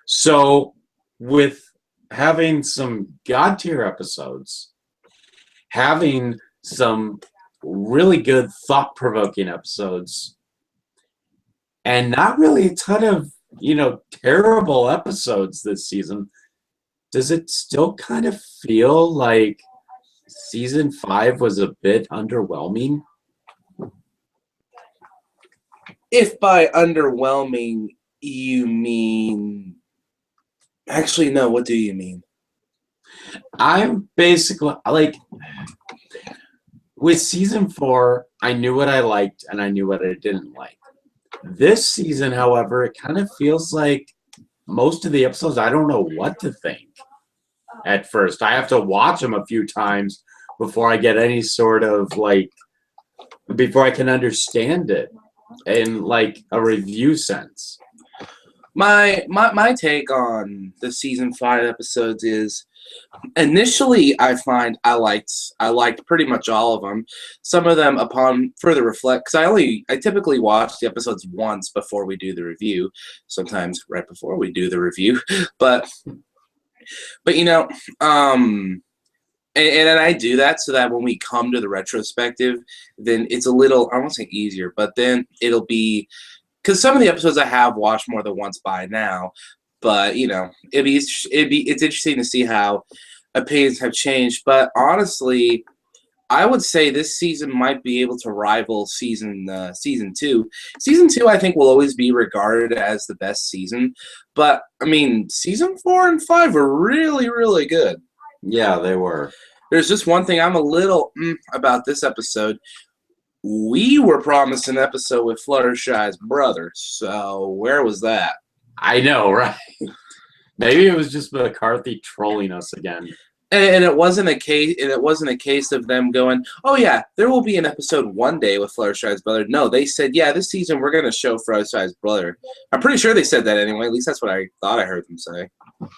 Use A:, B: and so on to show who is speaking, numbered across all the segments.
A: So, with having some God tier episodes, having some really good thought provoking episodes, and not really a ton of, terrible episodes this season, does it still kind of feel like season 5 was a bit underwhelming?
B: If by underwhelming you mean... Actually, no, what do you mean?
A: I'm basically, like, with season 4, I knew what I liked and I knew what I didn't like. This season, however, it kind of feels like most of the episodes, I don't know what to think at first. I have to watch them a few times before I get any sort of, before I can understand it in, a review sense.
B: My take on the season 5 episodes is, initially I find I liked pretty much all of them. Some of them, upon further reflect, because I typically watch the episodes once before we do the review, sometimes right before we do the review, but and then I do that so that when we come to the retrospective, then it's a little, I won't say easier, but then it'll be, because some of the episodes I have watched more than once by now, but it's interesting to see how opinions have changed. But honestly, I would say this season might be able to rival season 2. Season 2, I think, will always be regarded as the best season. But I mean, season 4 and 5 were really, really good.
A: Yeah, they were.
B: There's just one thing I'm a little about this episode. We were promised an episode with Fluttershy's brother, so where was that?
A: I know, right? Maybe it was just McCarthy trolling us again.
B: And it wasn't a case. And it wasn't a case of them going, "Oh yeah, there will be an episode one day with Fluttershy's brother." No, they said, "Yeah, this season we're going to show Fluttershy's brother." I'm pretty sure they said that anyway. At least that's what I thought I heard them say.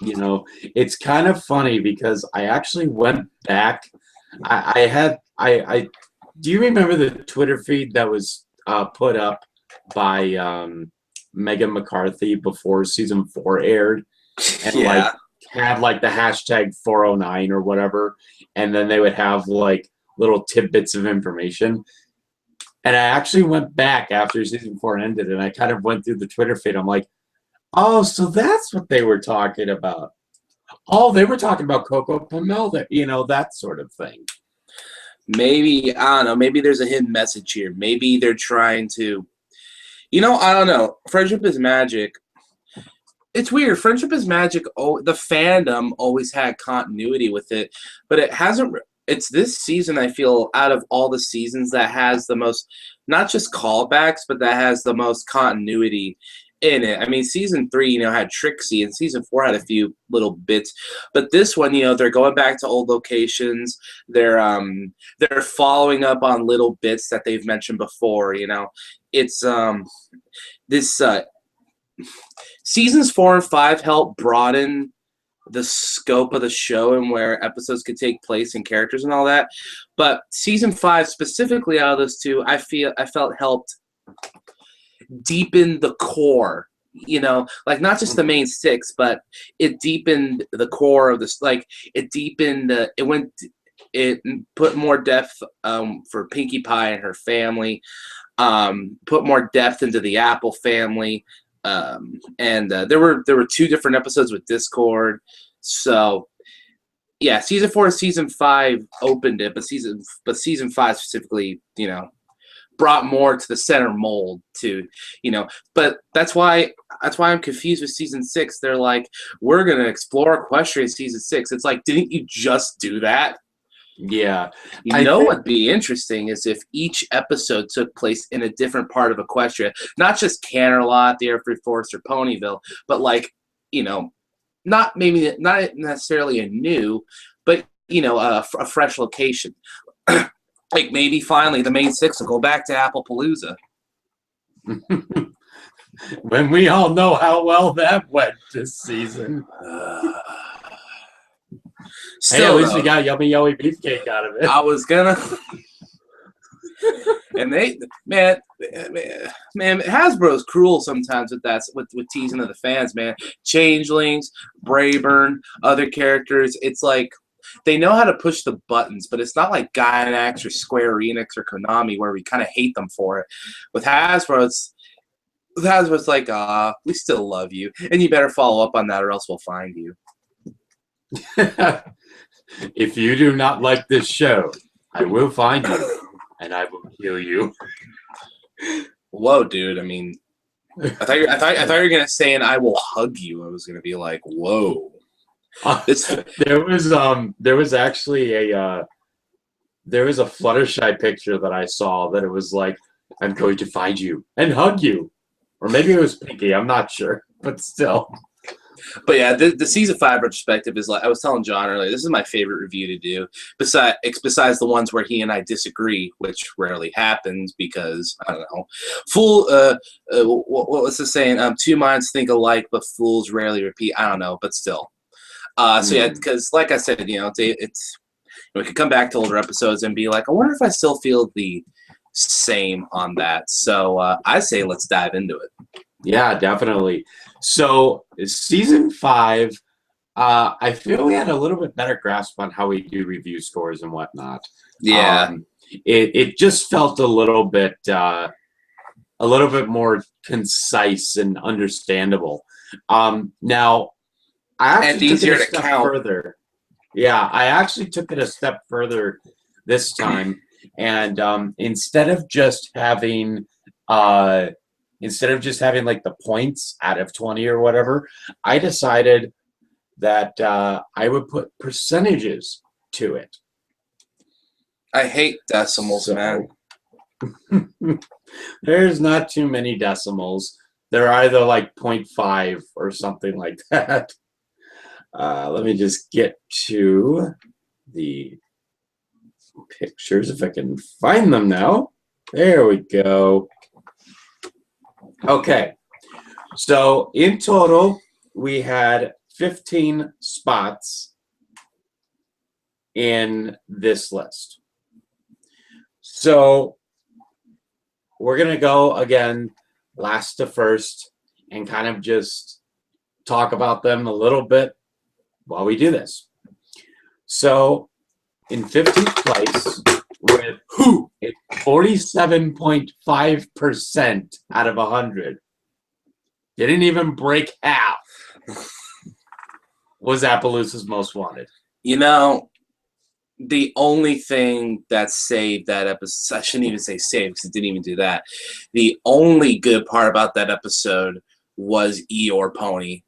A: It's kind of funny because I actually went back. I do you remember the Twitter feed that was put up by Megan McCarthy before season 4 aired? And
B: Yeah.
A: had the hashtag 409 or whatever, and then they would have little tidbits of information. And I actually went back after season 4 ended, and I kind of went through the Twitter feed. I'm like, oh, so that's what they were talking about. Oh, they were talking about Coco Pamelda, that sort of thing.
B: Maybe, I don't know, maybe there's a hidden message here. Maybe they're trying to, I don't know. Friendship is Magic. It's weird. Friendship is Magic, the fandom always had continuity with it, but it hasn't. It's this season, I feel, out of all the seasons that has the most, not just callbacks, but that has the most continuity in it. I mean, season 3, had Trixie, and season 4 had a few little bits, but this one, they're going back to old locations. They're following up on little bits that they've mentioned before. It's this seasons 4 and 5 help broaden the scope of the show and where episodes could take place and characters and all that. But season 5 specifically, out of those two, I felt helped deepen the core, not just the main 6, but it deepened the core of this. It put more depth for Pinkie Pie and her family, put more depth into the Apple family, and there were 2 different episodes with Discord. So yeah, season 4 and season 5 opened it, but season 5 specifically, brought more to the center mold to, but that's why I'm confused with season 6. They're like, we're going to explore Equestria in season 6. It's like, didn't you just do that?
A: Yeah.
B: What'd be interesting is if each episode took place in a different part of Equestria, not just Canterlot, the Air Free Forest, or Ponyville, but not necessarily a new, but a fresh location. Maybe finally the main 6 will go back to Applepalooza.
A: When we all know how well that went this season.
B: Still,
A: at least we got yummy beefcake out of it.
B: I was gonna And man, Hasbro's cruel sometimes with that, with teasing of the fans, man. Changelings, Brayburn, other characters. It's like they know how to push the buttons, but it's not like Gainax or Square Enix or Konami where we kind of hate them for it. With Hasbro, it's like, we still love you, and you better follow up on that, or else we'll find you.
A: If you do not like this show, I will find you, and I will kill you.
B: Whoa, dude! I mean, I thought you were gonna say, and I will hug you. I was gonna be like, whoa.
A: There was actually a Fluttershy picture that I saw that it was like, I'm going to find you and hug you. Or maybe it was Pinky, I'm not sure, but still.
B: But yeah, the season 5 retrospective is like, I was telling John earlier, this is my favorite review to do. Besides the ones where he and I disagree, which rarely happens because, I don't know, what was the saying? Two minds think alike, but fools rarely repeat. I don't know, but still. So yeah, because like I said, it's we could come back to older episodes and be like, I wonder if I still feel the same on that. So I say let's dive into it.
A: Yeah, definitely. So season 5, I feel we had a little bit better grasp on how we do review scores and whatnot.
B: Yeah,
A: it just felt a little bit more concise and understandable. Now, I actually took it a step further. Yeah, I actually took it a step further this time, and instead of just having like the points out of 20 or whatever, I decided that I would put percentages to it.
B: I hate decimals, man.
A: There's not too many decimals. They're either like 0.5 or something like that. Let me just get to the pictures if I can find them now. There we go. Okay, so in total, we had 15 spots in this list. So we're going to go again last to first and kind of just talk about them a little bit while we do this. So in 15th place with 47.5% out of 100, didn't even break half, was Appaloosa's Most Wanted.
B: The only thing that saved that episode, I shouldn't even say saved because it didn't even do that. The only good part about that episode was Eeyore Pony.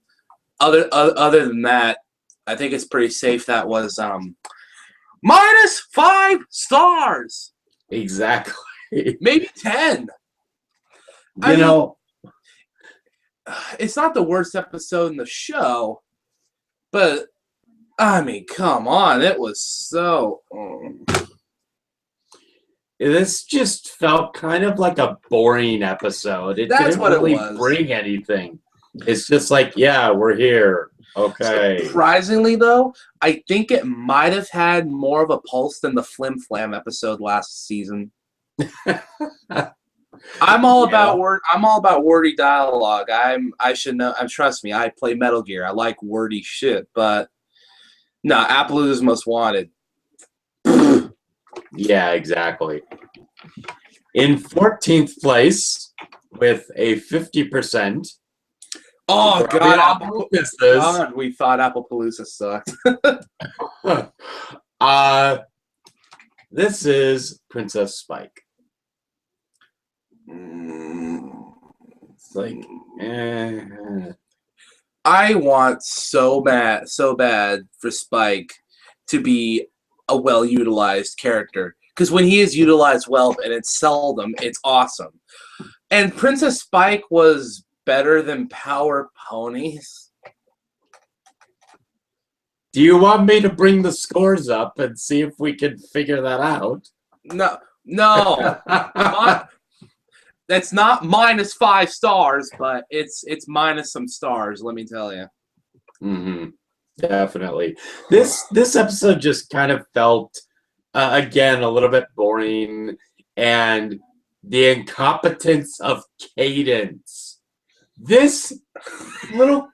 B: Other than that, I think it's pretty safe. That was -5 stars.
A: Exactly.
B: Maybe 10. It's not the worst episode in the show, but I mean, come on, it was so.
A: This just felt kind of like a boring episode. It didn't really bring anything. It's just like, yeah, we're here. Okay.
B: Surprisingly, though, I think it might have had more of a pulse than the Flim Flam episode last season. I'm all about wordy dialogue. I should know. Trust me, I play Metal Gear. I like wordy shit, but no, Appaloosa's Most Wanted.
A: Yeah, exactly. In 14th place with a 50%.
B: Oh God, we thought Appaloosa sucked.
A: This is Princess Spike. It's like,
B: I want so bad for Spike to be a well-utilized character. Because when he is utilized well, and it's seldom, it's awesome. And Princess Spike was better than Power Ponies.
A: Do you want me to bring the scores up and see if we can figure that out?
B: No. That's not -5 stars, but it's minus some stars, let me tell you.
A: Mm-hmm. Definitely. This episode just kind of felt, again, a little bit boring, and the Incompetents of Cadence. This little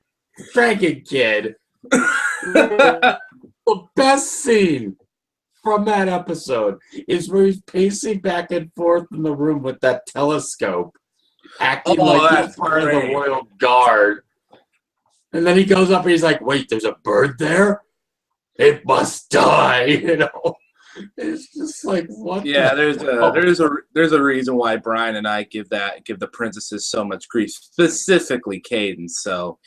A: dragon kid, the best scene from that episode is where he's pacing back and forth in the room with that telescope, acting like he's part of the Royal Guard. And then he goes up and he's like, wait, there's a bird there? It must die, you know? It's just like, what?
B: Yeah, there's a reason why Brian and I give the princesses so much grief, specifically Cadence. So,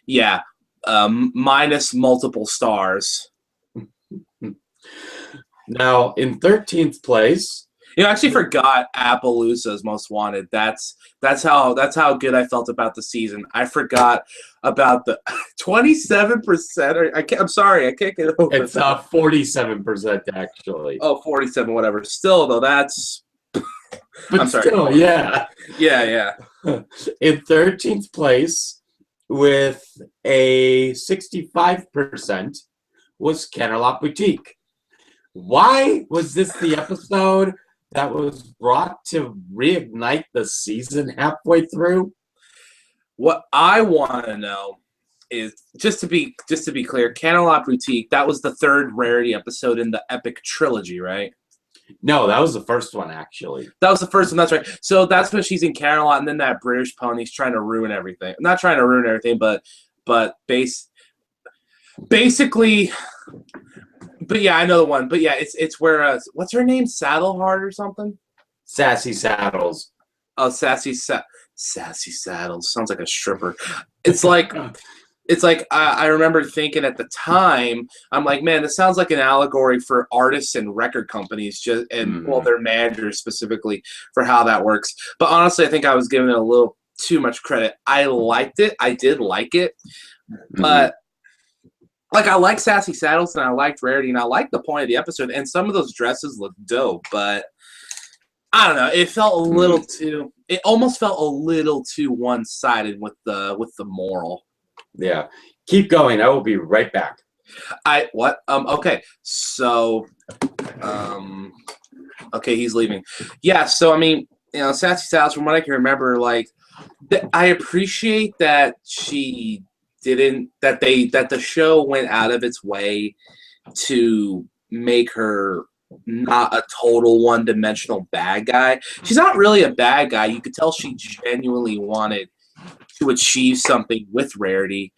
B: yeah, minus multiple stars.
A: Now, in 13th place,
B: you know, I actually forgot Appaloosa's Most Wanted. That's how good I felt about the season. I forgot about the 27%. I'm sorry, I can't get over it.
A: It's 47% actually.
B: Oh, 47, whatever. Still though, that's.
A: But
B: I'm sorry.
A: Still, yeah.
B: Yeah.
A: In 13th place, with a 65%, was Canterlot Boutique. Why was this the episode that was brought to reignite the season halfway through?
B: What I want to know is just to be clear, Canterlot Boutique, that was the third Rarity episode in the epic trilogy, right?
A: No, that was the first one, actually.
B: That was the first one, that's right. So that's when she's in Canterlot, and then that British pony's trying to ruin everything. Not trying to ruin everything, but basically. But yeah, I know the one. But yeah, it's where what's her name? Saddleheart or something?
A: Sassy Saddles.
B: Oh, Sassy Saddles. Sounds like a stripper. It's like I remember thinking at the time, I'm like, man, this sounds like an allegory for artists and record companies, well, their managers specifically, for how that works. But honestly, I think I was giving it a little too much credit. I liked it. I did like it, but. Like, I like Sassy Saddles, and I liked Rarity, and I liked the point of the episode, and some of those dresses look dope, but I don't know. It felt a little too. It almost felt a little too one-sided with the moral.
A: Yeah, keep going. I will be right back.
B: Okay. So, okay, he's leaving. Yeah. So I mean, you know, Sassy Saddles, from what I can remember, like, I appreciate that she. That the show went out of its way to make her not a total one-dimensional bad guy. She's not really a bad guy. You could tell she genuinely wanted to achieve something with Rarity,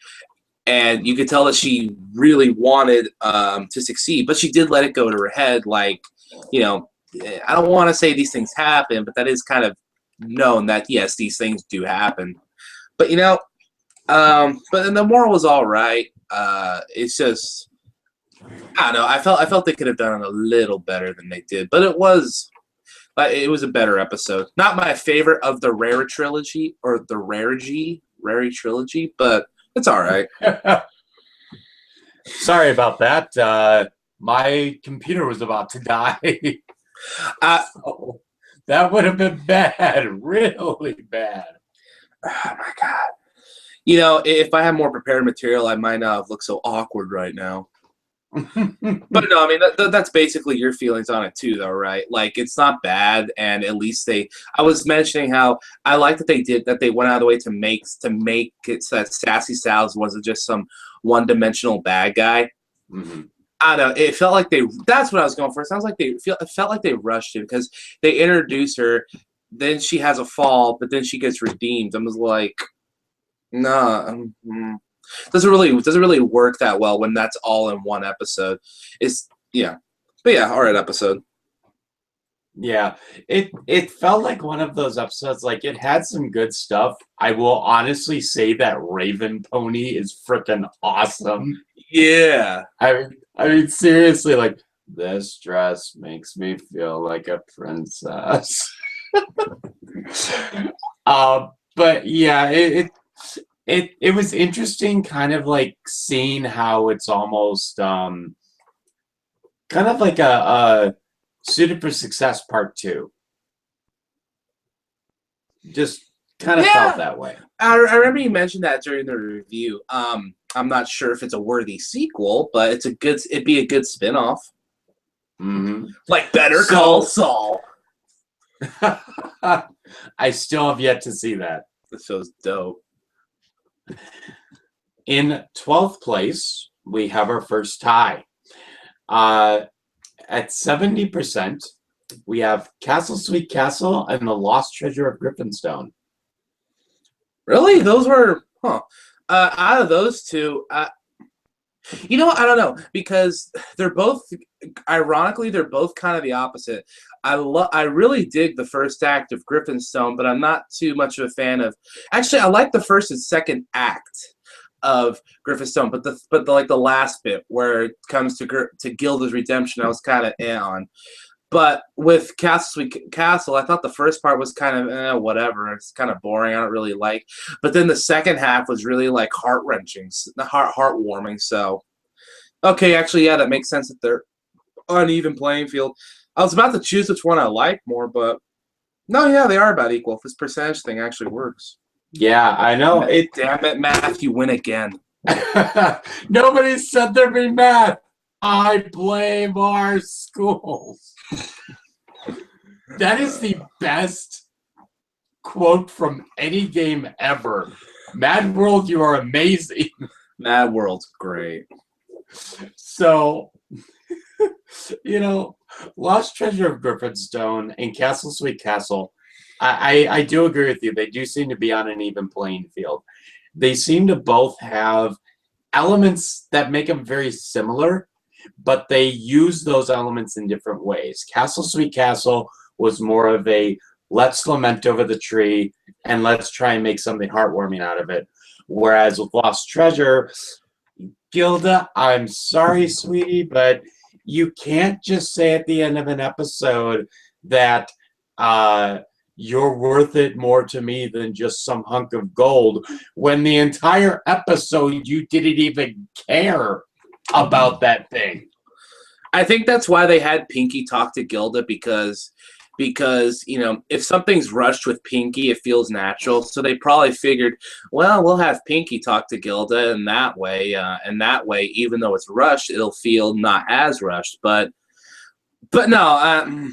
B: and you could tell that she really wanted to succeed, but she did let it go to her head. Like, you know, I don't want to say these things happen, but that is kind of known that, yes, these things do happen. But, you know, but then the moral was all right. It's just, I don't know. I felt they could have done it a little better than they did, but it was a better episode. Not my favorite of the Rare trilogy or the Rarity trilogy, but it's all right.
A: Sorry about that. My computer was about to die. So that would have been bad, really bad.
B: Oh my God. You know, if I had more prepared material, I might not have looked so awkward right now. But no, I mean, that's basically your feelings on it too, though, right? Like, it's not bad, and at least I was mentioning how I like that they went out of the way to make it so that Sassy Saddles wasn't just some one-dimensional bad guy.
A: Mm-hmm.
B: I don't know. It felt like that's what I was going for. It felt like they rushed it because they introduce her, then she has a fall, but then she gets redeemed. I was like, no, doesn't really work that well when that's all in one episode. But yeah, all right episode.
A: Yeah, it felt like one of those episodes. Like, it had some good stuff. I will honestly say that Raven Pony is freaking awesome.
B: Yeah,
A: I mean seriously, like, this dress makes me feel like a princess. But yeah, it was interesting, kind of like seeing how it's almost kind of like a Suited for Success Part 2. Just kind of felt that way.
B: I remember you mentioned that during the review. I'm not sure if it's a worthy sequel, but it'd be a good spinoff.
A: Mm-hmm.
B: Like Better Call Saul.
A: I still have yet to see that.
B: This show's dope.
A: In 12th place, we have our first tie. At 70%, we have Castle Sweet Castle and the Lost Treasure of Griffinstone.
B: Really? Those were, out of those two, you know, I don't know, because they're both, ironically, they're both kind of the opposite. I really dig the first act of Griffinstone, but I'm not too much of a fan of. Actually, I like the first and second act of Griffinstone, but the last bit where it comes to Gilda's redemption, I was kind of on. But with Castle Sweet Castle, I thought the first part was kind of whatever. It's kind of boring. I don't really like. But then the second half was really like heart-wrenching, heartwarming. So, okay, actually, yeah, that makes sense that they're uneven playing field. I was about to choose which one I like more, but no, yeah, they are about equal. If this percentage thing actually works.
A: Yeah, I know.
B: Damn it, Math, you win again.
A: Nobody said there'd be math. I blame our schools. That is the best quote from any game ever. Mad World, you are amazing.
B: Mad World's great.
A: So, you know, Lost Treasure of Griffinstone and Castle Sweet Castle, I do agree with you. They do seem to be on an even playing field. They seem to both have elements that make them very similar, but they use those elements in different ways. Castle Sweet Castle was more of a let's lament over the tree and let's try and make something heartwarming out of it. Whereas with Lost Treasure, Gilda, I'm sorry, sweetie, but you can't just say at the end of an episode that you're worth it more to me than just some hunk of gold when the entire episode you didn't even care about that thing.
B: I think that's why they had Pinky talk to Gilda because you know, if something's rushed with Pinky, it feels natural. So they probably figured, well, we'll have Pinky talk to Gilda, and that way, even though it's rushed, it'll feel not as rushed. But no,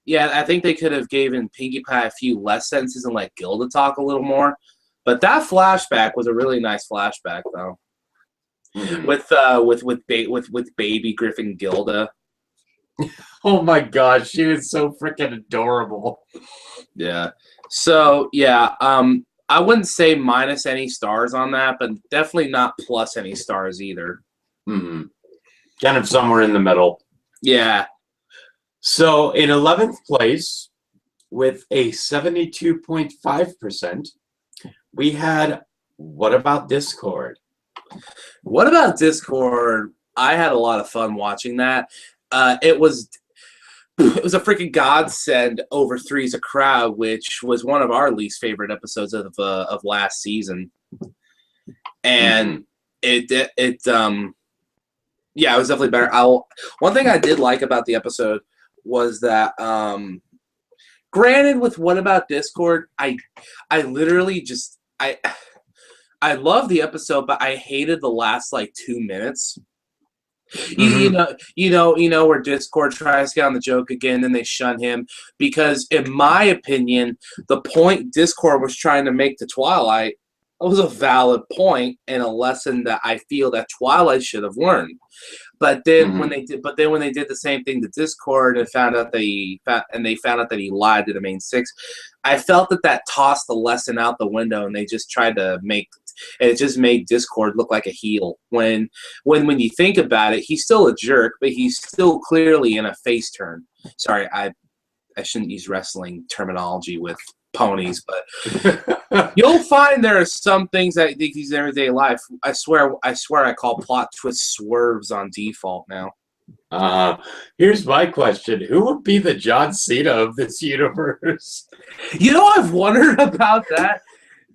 B: yeah, I think they could have given Pinkie Pie a few less sentences and let Gilda talk a little more. But that flashback was a really nice flashback, though. With baby Griffin Gilda.
A: Oh my gosh, she was so freaking adorable.
B: Yeah. So yeah, I wouldn't say minus any stars on that, but definitely not plus any stars either.
A: Mm-hmm. Kind of somewhere in the middle.
B: Yeah.
A: So in 11th place, with a 72.5%, we had What About Discord?
B: What About Discord? I had a lot of fun watching that. It was a freaking godsend over Three's a Crowd, which was one of our least favorite episodes of last season. And yeah, it was definitely better. One thing I did like about the episode was that, granted, with What About Discord, I literally just I love the episode, but I hated the last like 2 minutes. You know where Discord tries to get on the joke again, and they shun him because, in my opinion, the point Discord was trying to make to Twilight was a valid point and a lesson that I feel that Twilight should have learned. But then when they did the same thing to Discord and found out that he lied to the main six, I felt that tossed the lesson out the window, and they just tried to it just made Discord look like a heel. When you think about it, he's still a jerk, but he's still clearly in a face turn. Sorry, I shouldn't use wrestling terminology with ponies, but you'll find there are some things that he's in everyday life. I swear I call plot twist swerves on default now.
A: Here's my question. Who would be the John Cena of this universe?
B: You know, I've wondered about that.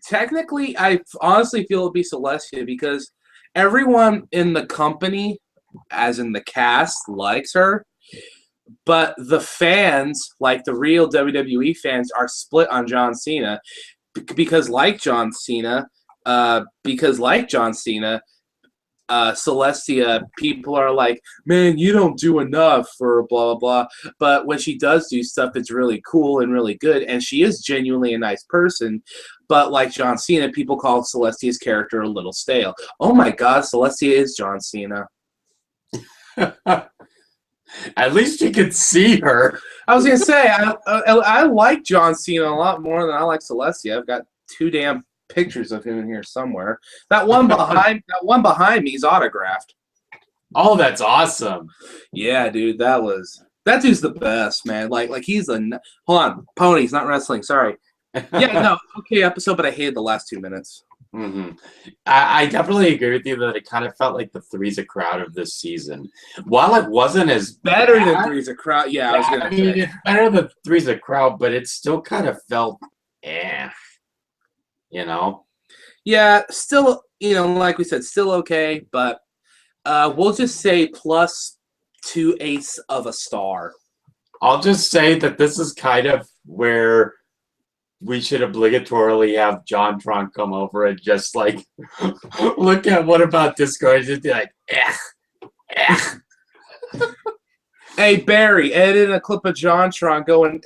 B: Technically, I honestly feel it'd be Celestia because everyone in the company, as in the cast, likes her. But the fans, like the real WWE fans, are split on John Cena because, like John Cena, Celestia, people are like, man, you don't do enough for blah, blah, blah. But when she does do stuff, it's really cool and really good. And she is genuinely a nice person. But like John Cena, people call Celestia's character a little stale. Oh my God, Celestia is John Cena.
A: At least you could see her.
B: I was going to say, I like John Cena a lot more than I like Celestia. I've got 2 damn pictures of him in here somewhere. That one behind me is autographed.
A: Oh, that's awesome.
B: Yeah, dude, that dude's the best, man. Like he's hold on, ponies, not wrestling. Sorry. Yeah, no, okay episode, but I hated the last 2 minutes.
A: Mm-hmm. I definitely agree with you that it kind of felt like the Three's a Crowd of this season. While it wasn't as
B: better
A: bad,
B: than Three's a Crowd, yeah, I was gonna say
A: it's better than Three's a Crowd, but it still kind of felt you know.
B: Yeah, still, like we said, still okay, but we'll just say +2/8 of a star.
A: I'll just say that this is kind of where we should obligatorily have John Tron come over and just like look at What About Discord and just be like,
B: Hey Barry, edit a clip of John Tron going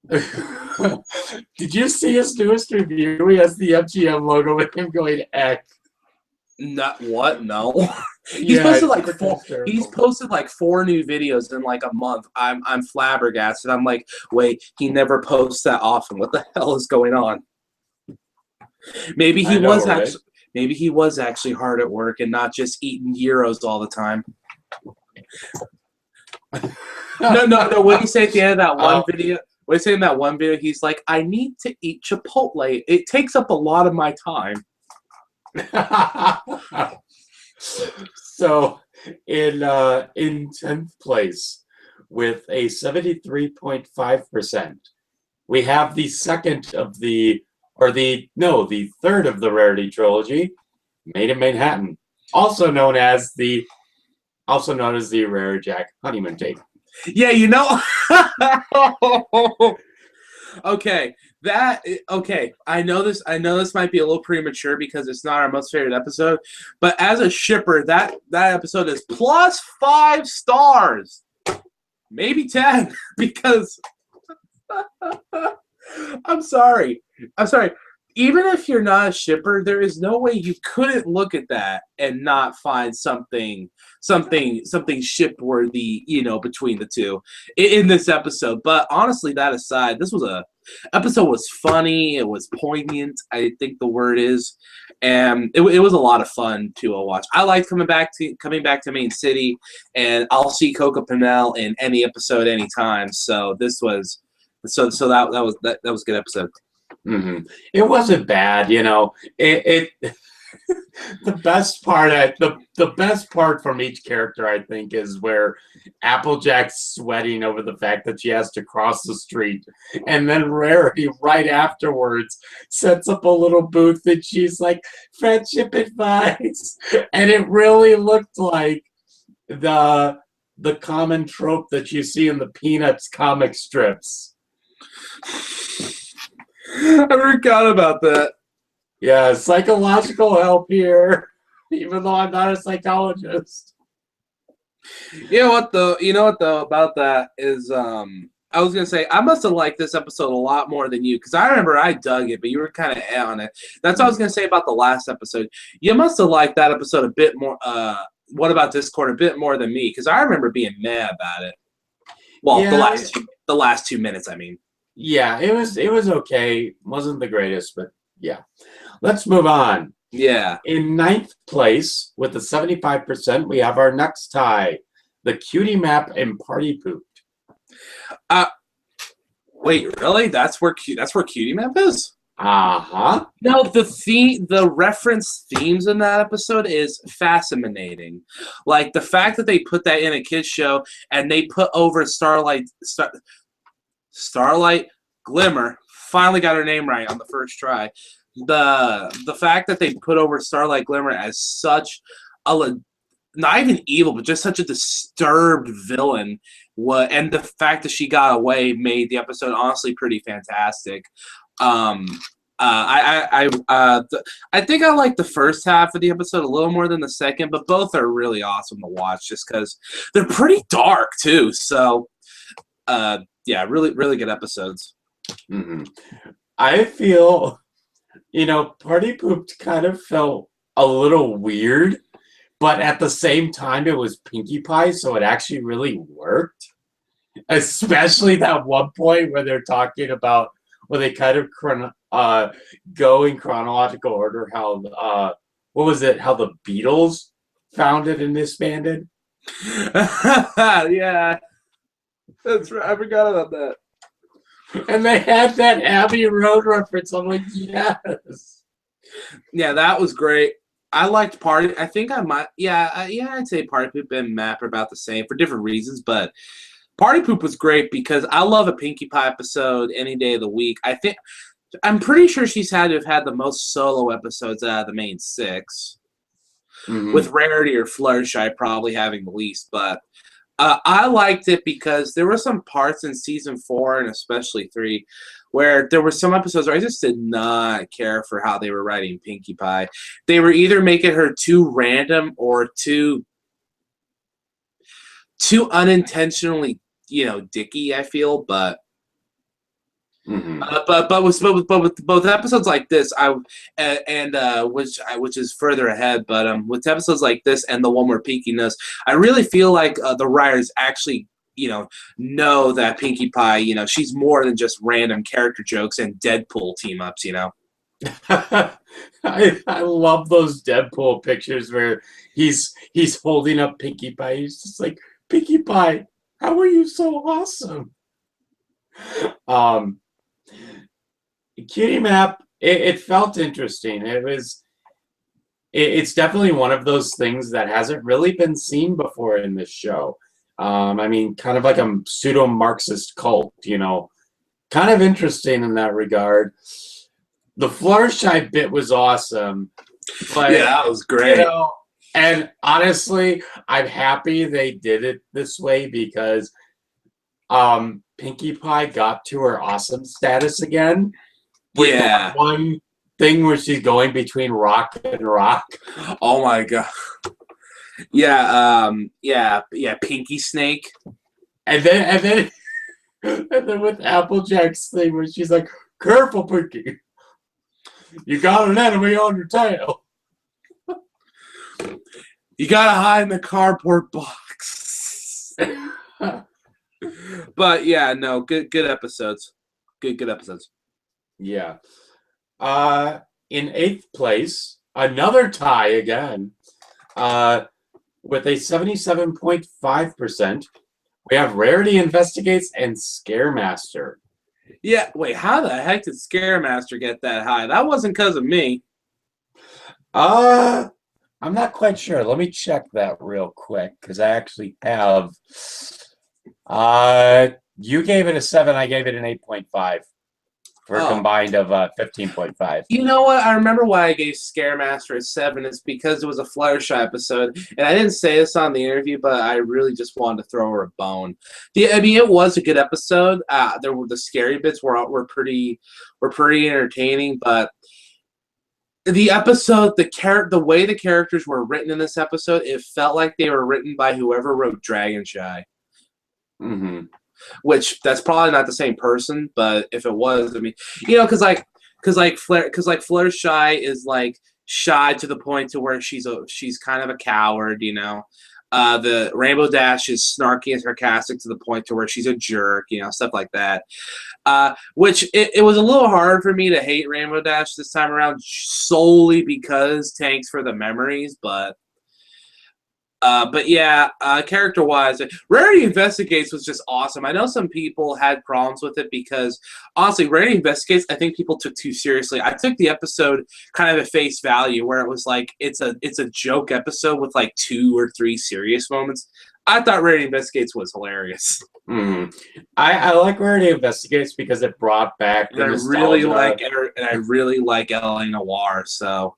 A: Did you see his newest review? He has the MGM logo with him going
B: Not what? No. He's posted like 4 new videos in like a month. I'm flabbergasted. I'm like, wait, he never posts that often. What the hell is going on? Maybe he was actually hard at work and not just eating gyros all the time. No. What do you say at the end of that one video? What do you say in that one video? He's like, I need to eat Chipotle. It takes up a lot of my time.
A: So in 10th place with a 73.5%, we have the third of the Rarity trilogy, Made in Manhattan, also known as the Rare Jack honeymoon tape.
B: Yeah, Okay, I know this might be a little premature because it's not our most favorite episode, but as a shipper, that episode is +5 stars, maybe 10, because I'm sorry. Even if you're not a shipper, there is no way you couldn't look at that and not find something ship-worthy, between the two in this episode. But honestly, that aside, episode was funny. It was poignant, I think the word is, and it was a lot of fun to watch. I liked coming back to Main City, and I'll see Coco Pinnell in any episode, anytime. So that was a good episode.
A: Mm-hmm. It wasn't bad, It the best part from each character, I think, is where Applejack's sweating over the fact that she has to cross the street, and then Rarity right afterwards sets up a little booth and she's like, friendship advice, and it really looked like the common trope that you see in the Peanuts comic strips.
B: I forgot about that.
A: Yeah, psychological help here, even though I'm not a psychologist.
B: You know what though about that is I was gonna say I must have liked this episode a lot more than you, because I remember I dug it, but you were kind of on it. That's what I was gonna say about the last episode. You must have liked that episode a bit more. What About Discord a bit more than me, because I remember being mad about it. Well, yeah, the last 2 minutes, I mean.
A: Yeah, it was okay. Wasn't the greatest, but yeah. Let's move on.
B: Yeah.
A: In 9th place, with the 75%, we have our next tie, the Cutie Map and Party Pooped.
B: Wait, really? That's where Cutie Map is?
A: Uh-huh.
B: No, the reference themes in that episode is fascinating. Like the fact that they put that in a kids show and they put over Starlight Glimmer, finally got her name right on the first try. The fact that they put over Starlight Glimmer as such a, not even evil, but just such a disturbed villain, and the fact that she got away made the episode honestly pretty fantastic. I think I like the first half of the episode a little more than the second, but both are really awesome to watch just because they're pretty dark too. So, yeah, really good episodes.
A: Mm-hmm. I feel, Party Pooped kind of felt a little weird, but at the same time, it was Pinkie Pie, so it actually really worked. Especially that one point where they're talking about, where they kind of go in chronological order, how, what was it, how the Beatles founded and disbanded?
B: Yeah, that's right. I forgot about that.
A: And they had that Abbey Road reference. I'm like, yes.
B: Yeah, that was great. I liked Party. I think I might. Yeah, I'd say Party Poop and Map are about the same for different reasons, but Party Poop was great because I love a Pinkie Pie episode any day of the week. I'm pretty sure she's had to have had the most solo episodes out of the main 6, with Rarity or Fluttershy probably having the least. But I liked it because there were some parts in season 4 and especially 3 where there were some episodes where I just did not care for how they were writing Pinkie Pie. They were either making her too random or too unintentionally, dicky, I feel, but but with both episodes like this, which is further ahead, but with episodes like this and the one where Pinkie knows, I really feel like the writers actually know that Pinkie Pie, she's more than just random character jokes and Deadpool team ups,
A: I love those Deadpool pictures where he's holding up Pinkie Pie. He's just like, Pinkie Pie, how are you so awesome? Cutie Map, it felt interesting. It's definitely one of those things that hasn't really been seen before in this show. I mean, kind of like a pseudo-Marxist cult, kind of interesting in that regard. The Fluttershy bit was awesome. But,
B: yeah, that was great.
A: And honestly, I'm happy they did it this way because Pinkie Pie got to her awesome status again. With that one thing where she's going between rock and rock.
B: Oh my god. Yeah, Pinky Snake.
A: And then with Applejack's thing where she's like, careful, Pinky. You got an enemy on your tail.
B: You gotta hide in the cardboard box. But yeah, no, good episodes. Good episodes.
A: Yeah. In 8th place, another tie again. With a 77.5%, we have Rarity Investigates and Scaremaster.
B: Yeah, wait, how the heck did Scaremaster get that high? That wasn't because of me.
A: I'm not quite sure. Let me check that real quick because I actually have. You gave it a 7. I gave it an 8.5 for a combined of 15.5.
B: You know what? I remember why I gave Scaremaster a 7. It's because it was a Fluttershy episode, and I didn't say this on the interview, but I really just wanted to throw her a bone. I mean, it was a good episode. There were the scary bits were pretty entertaining, but the episode, the way the characters were written in this episode, it felt like they were written by whoever wrote Dragonshy. Which that's probably not the same person, but if it was, I mean, because Fluttershy is like shy to the point to where she's kind of a coward, The Rainbow Dash is snarky and sarcastic to the point to where she's a jerk, stuff like that. Which it was a little hard for me to hate Rainbow Dash this time around solely because thanks for the memories, but yeah, character-wise, Rarity Investigates was just awesome. I know some people had problems with it because, honestly, Rarity Investigates, I think people took too seriously. I took the episode kind of at face value, where it was like it's a joke episode with like 2 or 3 serious moments. I thought Rarity Investigates was hilarious.
A: I like Rarity Investigates because it brought back the nostalgia.
B: I really like LA Noire, so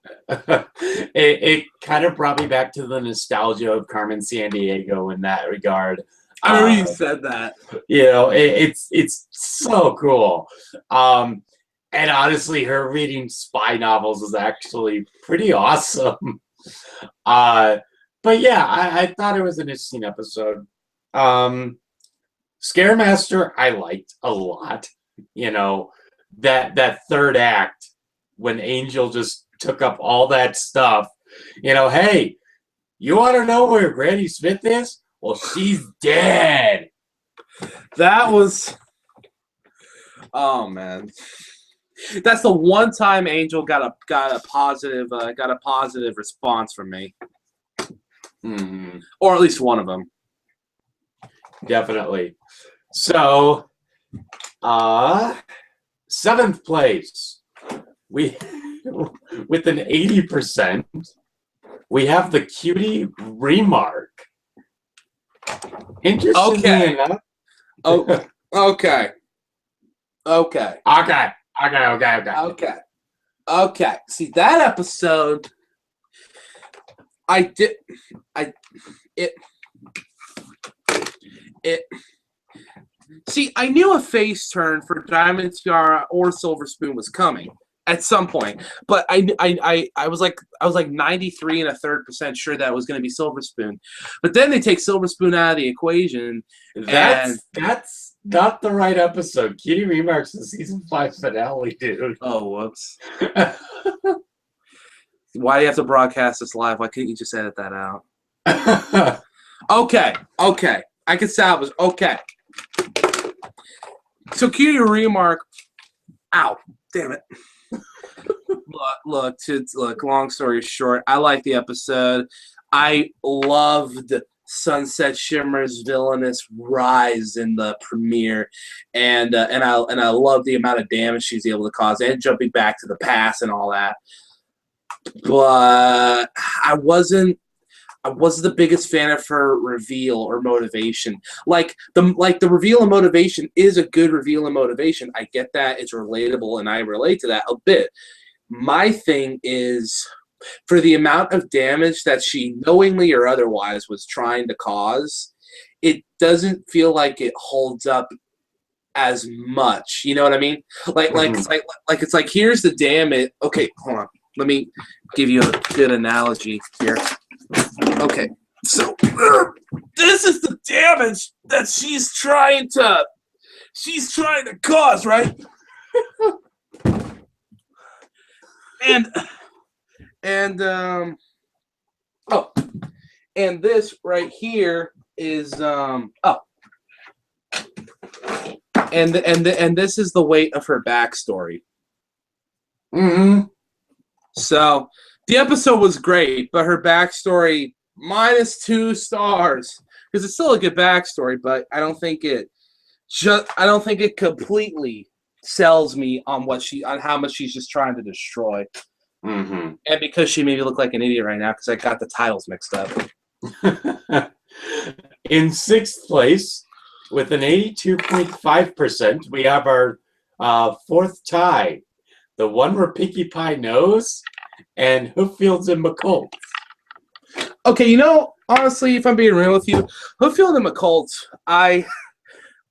A: it kind of brought me back to the nostalgia of Carmen Sandiego in that regard.
B: I remember you said that.
A: It's so cool. And honestly, her reading spy novels is actually pretty awesome. But yeah, I thought it was an interesting episode. Scaremaster, I liked a lot. You know, that third act when Angel just took up all that stuff. You know, hey, you want to know where Granny Smith is? Well, she's dead.
B: That was, oh man, that's the one time Angel got a positive response from me, or at least one of them.
A: Definitely. So, 7th place, we with an 80%, we have the cutie remark. Interestingly enough.
B: Oh, okay. See, that episode, see, I knew a face turn for Diamond Tiara or Silver Spoon was coming at some point, but I was like 93 and a third% sure that it was going to be Silver Spoon, but then they take Silver Spoon out of the equation.
A: That's not the right episode. Cutie Remarks the season 5 finale, dude.
B: Oh, whoops. Why do you have to broadcast this live? Why couldn't you just edit that out? Okay. I can salvage. Okay. So Cutie Remark. Ow. Damn it. Look, long story short, I like the episode. I loved Sunset Shimmer's villainous rise in the premiere, and I love the amount of damage she's able to cause and jumping back to the past and all that. But I wasn't the biggest fan of her reveal or motivation. Like the reveal and motivation is a good reveal and motivation. I get that, it's relatable, and I relate to that a bit. My thing is, for the amount of damage that she knowingly or otherwise was trying to cause, it doesn't feel like it holds up as much. You know what I mean? It's like here's the damage. Okay, hold on. Let me give you a good analogy here. Okay, so this is the damage that she's trying to cause, right? And this right here is and this is the weight of her backstory. So the episode was great, but her backstory -2 stars because it's still a good backstory, but I don't think it completely sells me on how much she's just trying to destroy. And because she made me look like an idiot right now because I got the titles mixed up.
A: In 6th place, with an 82.5%, we have our 4th tie, the one where Pinkie Pie knows, and Hooffields and McColt.
B: Okay, honestly, if I'm being real with you, Hooffield and McColt, I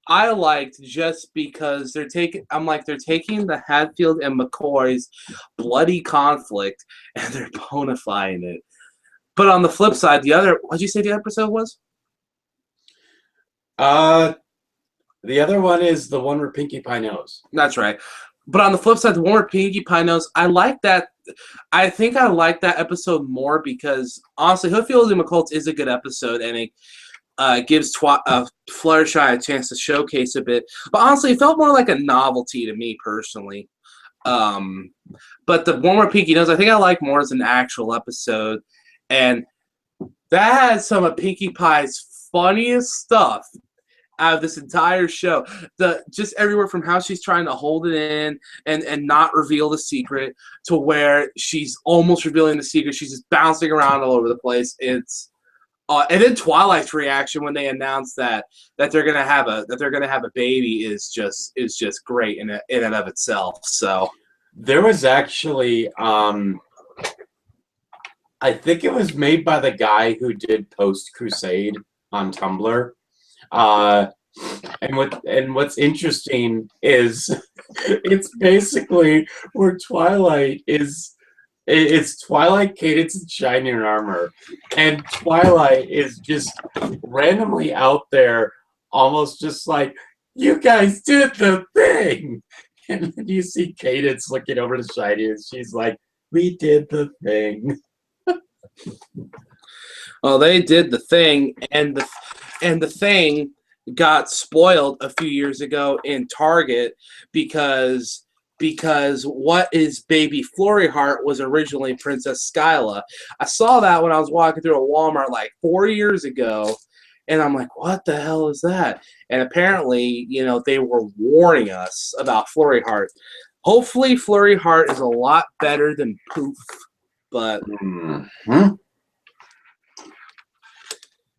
B: liked just because they're taking the Hatfield and McCoy's bloody conflict and they're bonifying it. But on the flip side, what'd you say the episode was?
A: The other one is the one where Pinkie Pie knows.
B: That's right. But on the flip side, the one where Pinkie Pie knows, I like that. I think I like that episode more because honestly, Hooffield and McColt is a good episode and it gives Fluttershy a chance to showcase a bit. But honestly, it felt more like a novelty to me personally. But the one where Pinkie knows, I think I like more as an actual episode. And that had some of Pinkie Pie's funniest stuff out of this entire show. Just everywhere from how she's trying to hold it in and not reveal the secret to where she's almost revealing the secret. She's just bouncing around all over the place. It's and then Twilight's reaction when they announced that they're gonna have a baby is just great in and of itself. So
A: there was actually I think it was made by the guy who did Post Crusade on Tumblr. And what's interesting is It's basically where Twilight is. It's Twilight, Cadence, and Shining Armor, and Twilight is just randomly out there, almost just like, "You guys did the thing," and then you see Cadence looking over to Shiny, and she's like, "We did the thing."
B: Well, they did the thing, and the thing got spoiled a few years ago in Target because what is Baby Flurry Heart was originally Princess Skyla. I saw that when I was walking through a Walmart like 4 years ago, and I'm like, what the hell is that? And apparently, you know, they were warning us about Flurry Heart. Hopefully, Flurry Heart is a lot better than Poof, but.
A: Mm-hmm.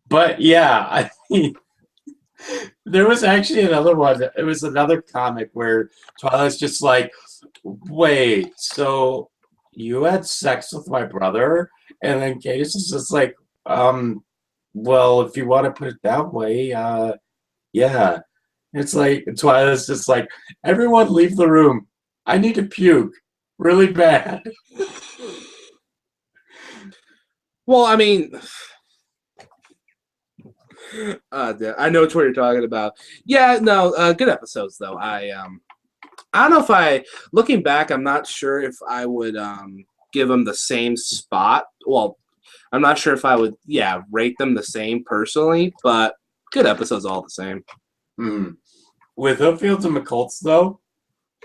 A: But yeah, I mean, there was actually another one. It was another comic where Twilight's just like, "Wait, so you had sex with my brother?" And then Cadence is just like, well, if you want to put it that way, yeah." It's like Twilight's just like, "Everyone leave the room. I need to puke really bad."
B: Well, I mean, I know what you're talking about. Yeah, no, good episodes though. I don't know if looking back, I'm not sure if I would give them the same spot. Well, I'm not sure if I would, rate them the same personally, but good episodes all the same.
A: With Hookfields and McCults, though,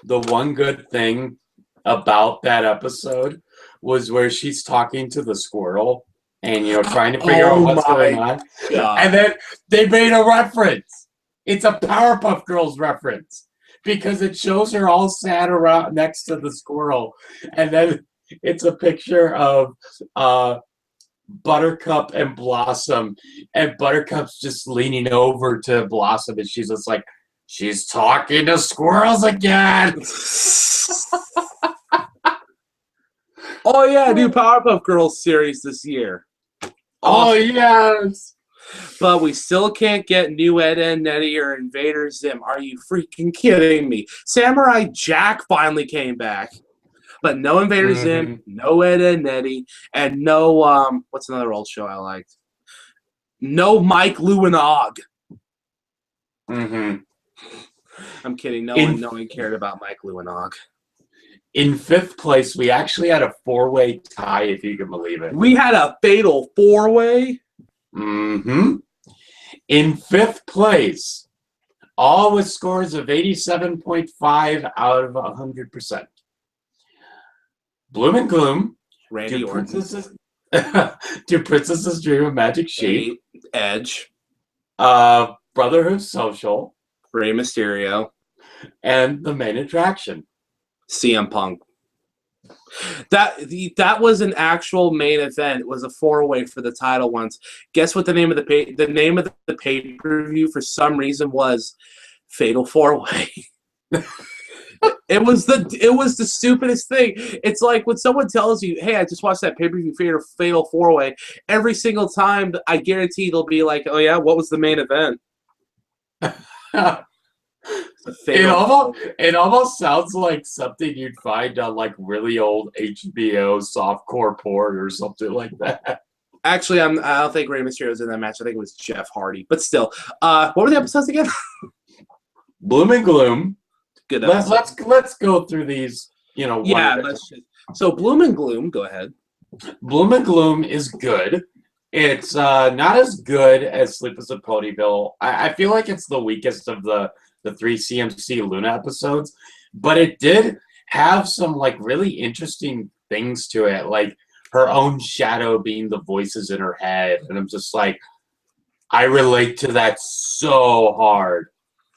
A: the one good thing about that episode was where she's talking to the squirrel and, you know, trying to figure out what's going on.
B: God.
A: And then they made a reference. It's a Powerpuff Girls reference because it shows her all sat around next to the squirrel. And then it's a picture of Buttercup and Blossom. And Buttercup's just leaning over to Blossom and she's just like, "She's talking to squirrels again."
B: Oh, yeah, new Powerpuff Girls series this year.
A: Oh, yes.
B: But we still can't get new Ed and Nettie or Invader Zim. Are you freaking kidding me? Samurai Jack finally came back. But no Invader Zim, no Ed and Nettie, and no, what's another old show I liked? No Mike, Lou, and Og. I'm kidding. No one cared about Mike, Lou, and Og.
A: In fifth place, we actually had a four-way tie, if you can believe it.
B: We had a fatal four-way?
A: In fifth place, all with scores of 87.5 out of 100%. Bloomin Gloom,
B: Randy Orton,
A: Do Princesses Dream of Magic Sheep,
B: Edge,
A: Brotherhood Social,
B: Rey Mysterio,
A: and the main attraction,
B: CM Punk. That was an actual main event. It was a four-way for the title once. Guess what the name of the pay-per-view for some reason was? Fatal Four-Way. It was the stupidest thing. It's like when someone tells you, "Hey, I just watched that pay-per-view Fatal Four-Way," every single time I guarantee they'll be like, "Oh yeah, what was the main event?"
A: It almost sounds like something you'd find on like really old HBO softcore porn or something like that.
B: Actually, I don't think Rey Mysterio was in that match. I think it was Jeff Hardy. But still, what were the episodes again?
A: Bloomin Gloom.
B: Good.
A: Let's go through these. You know.
B: So Bloomin Gloom. Go ahead.
A: Bloomin Gloom is good. It's not as good as Sleepless in Ponyville. I feel like it's the weakest of the three CMC Luna episodes, but it did have some like really interesting things to it, like her own shadow being the voices in her head, and I'm just like, I relate to that so hard.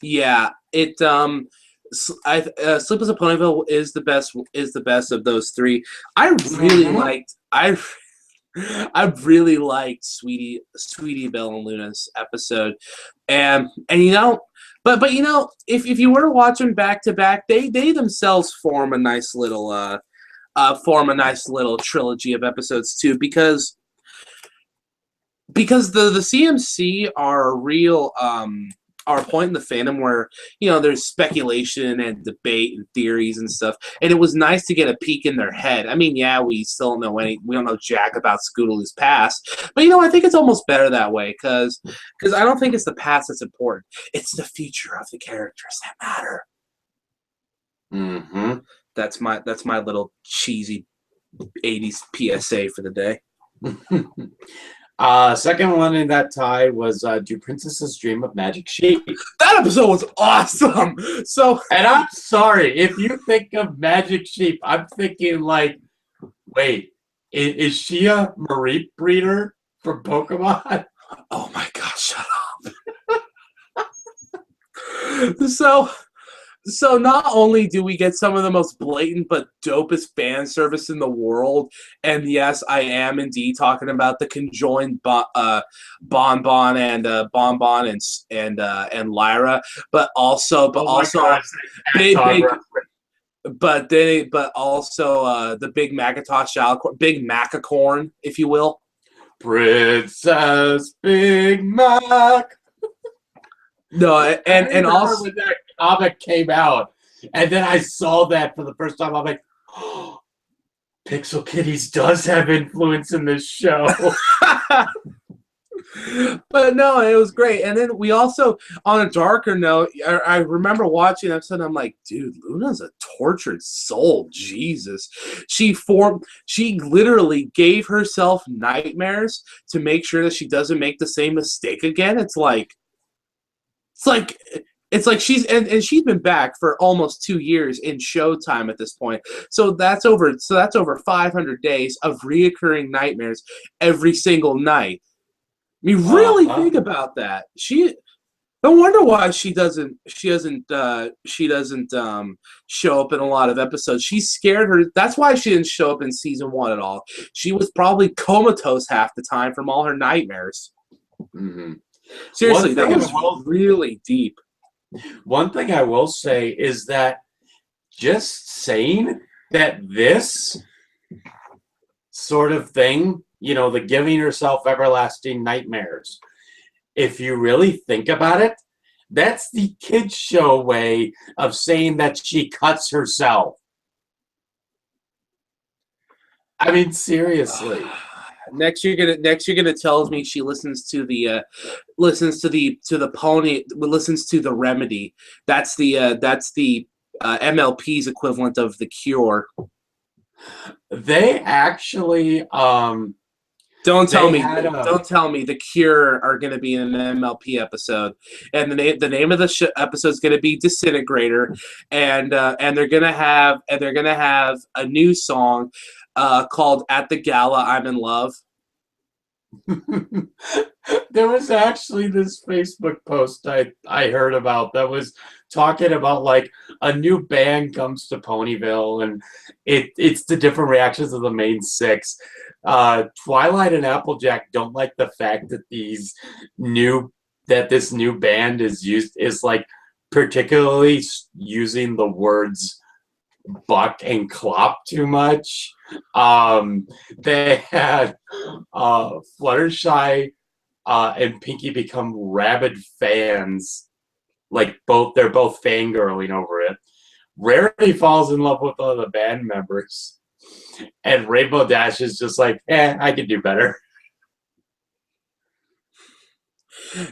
B: Yeah, it Sleepless in Ponyville is the best of those three. I really liked Sweetie Belle and Luna's episode, and you know, but you know, if you were to watch them back to back, they themselves form a nice little trilogy of episodes too, because the CMC are a real are a point in the fandom where, you know, there's speculation and debate and theories and stuff, and it was nice to get a peek in their head. I mean, yeah, we still don't know we don't know jack about Scootaloo's past, but you know, I think it's almost better that way because I don't think it's the past that's important. It's the future of the characters that matter.
A: Mm-hmm.
B: That's my little cheesy 80s PSA for the day.
A: Second one in that tie was Do Princesses Dream of Magic Sheep?
B: That episode was awesome. So,
A: and I'm sorry, if you think of Magic Sheep, I'm thinking like, wait, is she a Marie breeder from Pokemon?
B: Oh my gosh, shut up. So not only do we get some of the most blatant but dopest fan service in the world, and yes, I am indeed talking about the conjoined Bonbon and Lyra, but also big, the big Macintosh Big Macacorn, if you will.
A: Princess Big Mac.
B: No, and also
A: when that comic came out, and then I saw that for the first time. I'm like, oh, Pixel Kitties does have influence in this show.
B: But no, it was great. And then we also, on a darker note, I remember watching an episode, and I'm like, dude, Luna's a tortured soul. Jesus. She literally gave herself nightmares to make sure that she doesn't make the same mistake again. It's like she's she's been back for almost 2 years in Showtime at this point. So that's over 500 days of reoccurring nightmares every single night. I mean, really think about that. No wonder why she doesn't show up in a lot of episodes. She's scared her. That's why she didn't show up in season 1 at all. She was probably comatose half the time from all her nightmares.
A: Mm-hmm.
B: Seriously, that was really deep.
A: One thing I will say is that just saying that this sort of thing, you know, the giving herself everlasting nightmares, if you really think about it, that's the kids show way of saying that she cuts herself. I mean, seriously.
B: Next you're gonna tell me she listens to the Remedy. That's the MLP's equivalent of The Cure.
A: They actually
B: don't tell me The Cure are going to be in an MLP episode, and the name of the episode is going to be Disintegrator, and they're going to have a new song called At the Gala I'm in Love.
A: There was actually this Facebook post I heard about that was talking about like a new band comes to Ponyville, and it's the different reactions of the main 6. Twilight and Applejack don't like the fact that this new band is like particularly using the words buck and clop too much. They had Fluttershy and Pinky become rabid fans. Like they're both fangirling over it. Rarity falls in love with one of the band members, and Rainbow Dash is just like, I could do better.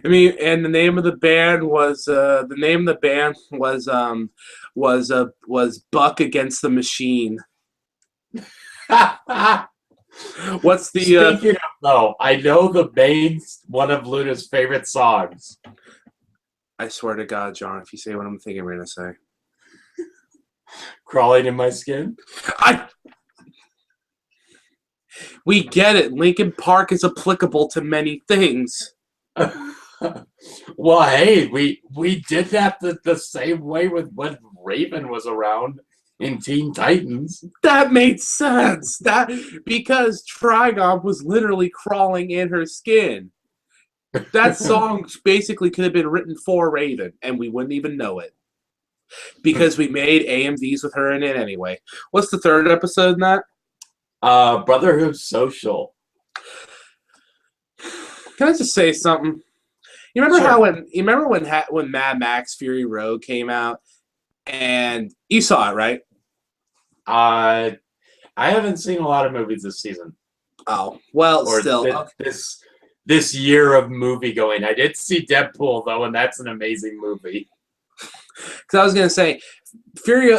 B: I mean, and the name of the band was Buck Against the Machine. What's the
A: Speaking of, though, I know the mains one of Luna's favorite songs.
B: I swear to God, John, if you say what I'm thinking we're gonna say.
A: Crawling in My Skin?
B: We get it. Linkin Park is applicable to many things.
A: Well, hey, we did that the same way with when Raven was around in Teen Titans.
B: That made sense. Because Trigon was literally crawling in her skin. That song basically could have been written for Raven, and we wouldn't even know it. Because we made AMVs with her in it anyway. What's the third episode in that?
A: Brotherhood Social.
B: Can I just say something? You remember
A: Sure.
B: how when Mad Max Fury Road came out, and you saw it, right?
A: I haven't seen a lot of movies this season,
B: Oh, well,
A: or
B: still. Okay.
A: this year of movie going. I did see Deadpool though, and that's an amazing movie.
B: Because I was gonna say, Fury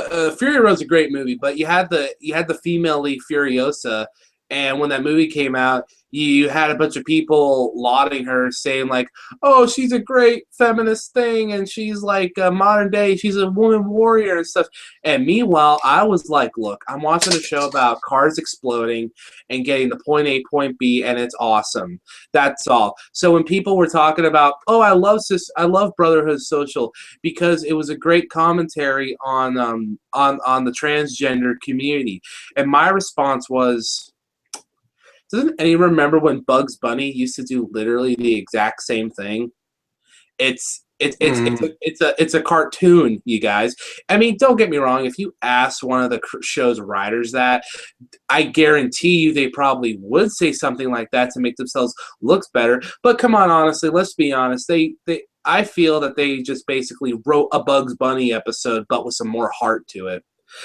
B: Road's a great movie, but you had the female lead Furiosa, and when that movie came out, you had a bunch of people lauding her, saying like, "Oh, she's a great feminist thing, and she's like modern day, she's a woman warrior and stuff." And meanwhile, I was like, "Look, I'm watching a show about cars exploding and getting to point A, point B, and it's awesome. That's all." So when people were talking about, "Oh, I love Brotherhood Social," because it was a great commentary on the transgender community, and my response was, doesn't anyone remember when Bugs Bunny used to do literally the exact same thing? It's a cartoon, you guys. I mean, don't get me wrong. If you ask one of the show's writers that, I guarantee you they probably would say something like that to make themselves look better. But come on, honestly, let's be honest. I feel that they just basically wrote a Bugs Bunny episode, but with some more heart to it.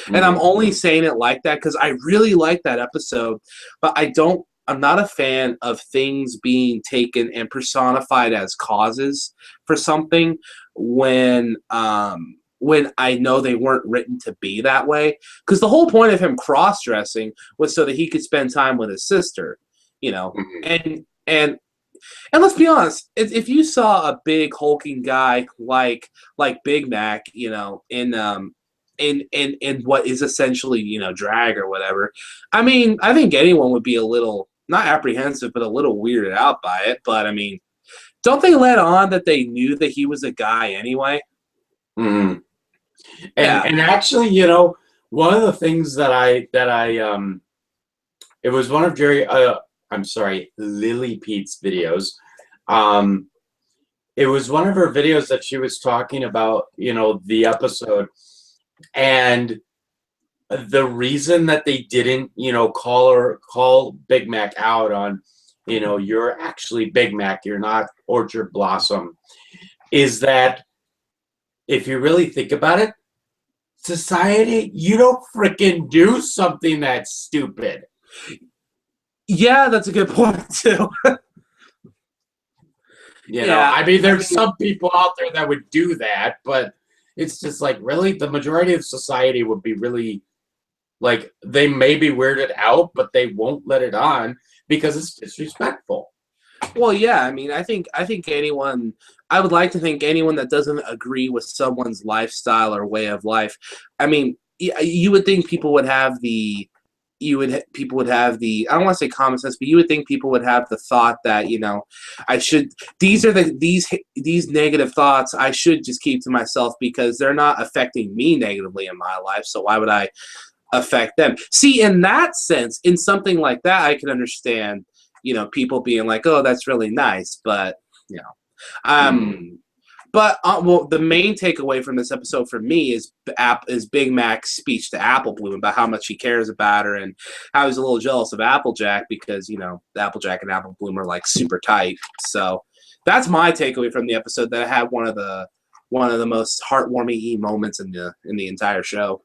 B: And I'm only saying it like that because I really like that episode, but I'm not a fan of things being taken and personified as causes for something when I know they weren't written to be that way. Because the whole point of him cross-dressing was so that he could spend time with his sister, you know. And let's be honest, if you saw a big hulking guy like Big Mac, you know, in what is essentially, you know, drag or whatever, I mean, I think anyone would be a little, not apprehensive, but a little weirded out by it. But I mean, don't they let on that they knew that he was a guy anyway?
A: Mm-hmm.
B: Yeah.
A: And actually, you know, one of the things that I it was one of Lily Pete's videos. It was one of her videos that she was talking about, you know, the episode, and the reason that they didn't, you know, call Big Mac out on, you know, you're actually Big Mac, you're not Orchard Blossom, is that if you really think about it, society, you don't freaking do something that's stupid.
B: Yeah, that's a good point too.
A: You know, I mean, there's some people out there that would do that, but it's just like, really, the majority of society would be really, like, they may be weirded out, but they won't let it on because it's disrespectful.
B: Well, yeah, I mean, I think anyone, I would like to think anyone that doesn't agree with someone's lifestyle or way of life, I mean, you would think people would have the, I don't want to say common sense, but you would think people would have the thought that, you know, these negative thoughts I should just keep to myself because they're not affecting me negatively in my life, so why would I affect them? See, in that sense, in something like that, I can understand, you know, people being like, "Oh, that's really nice," but you know, but well, the main takeaway from this episode for me is Big Mac's speech to Apple Bloom about how much he cares about her and how he's a little jealous of Applejack because, you know, Applejack and Apple Bloom are like super tight. So that's my takeaway from the episode. That I had one of the most heartwarming moments in the entire show.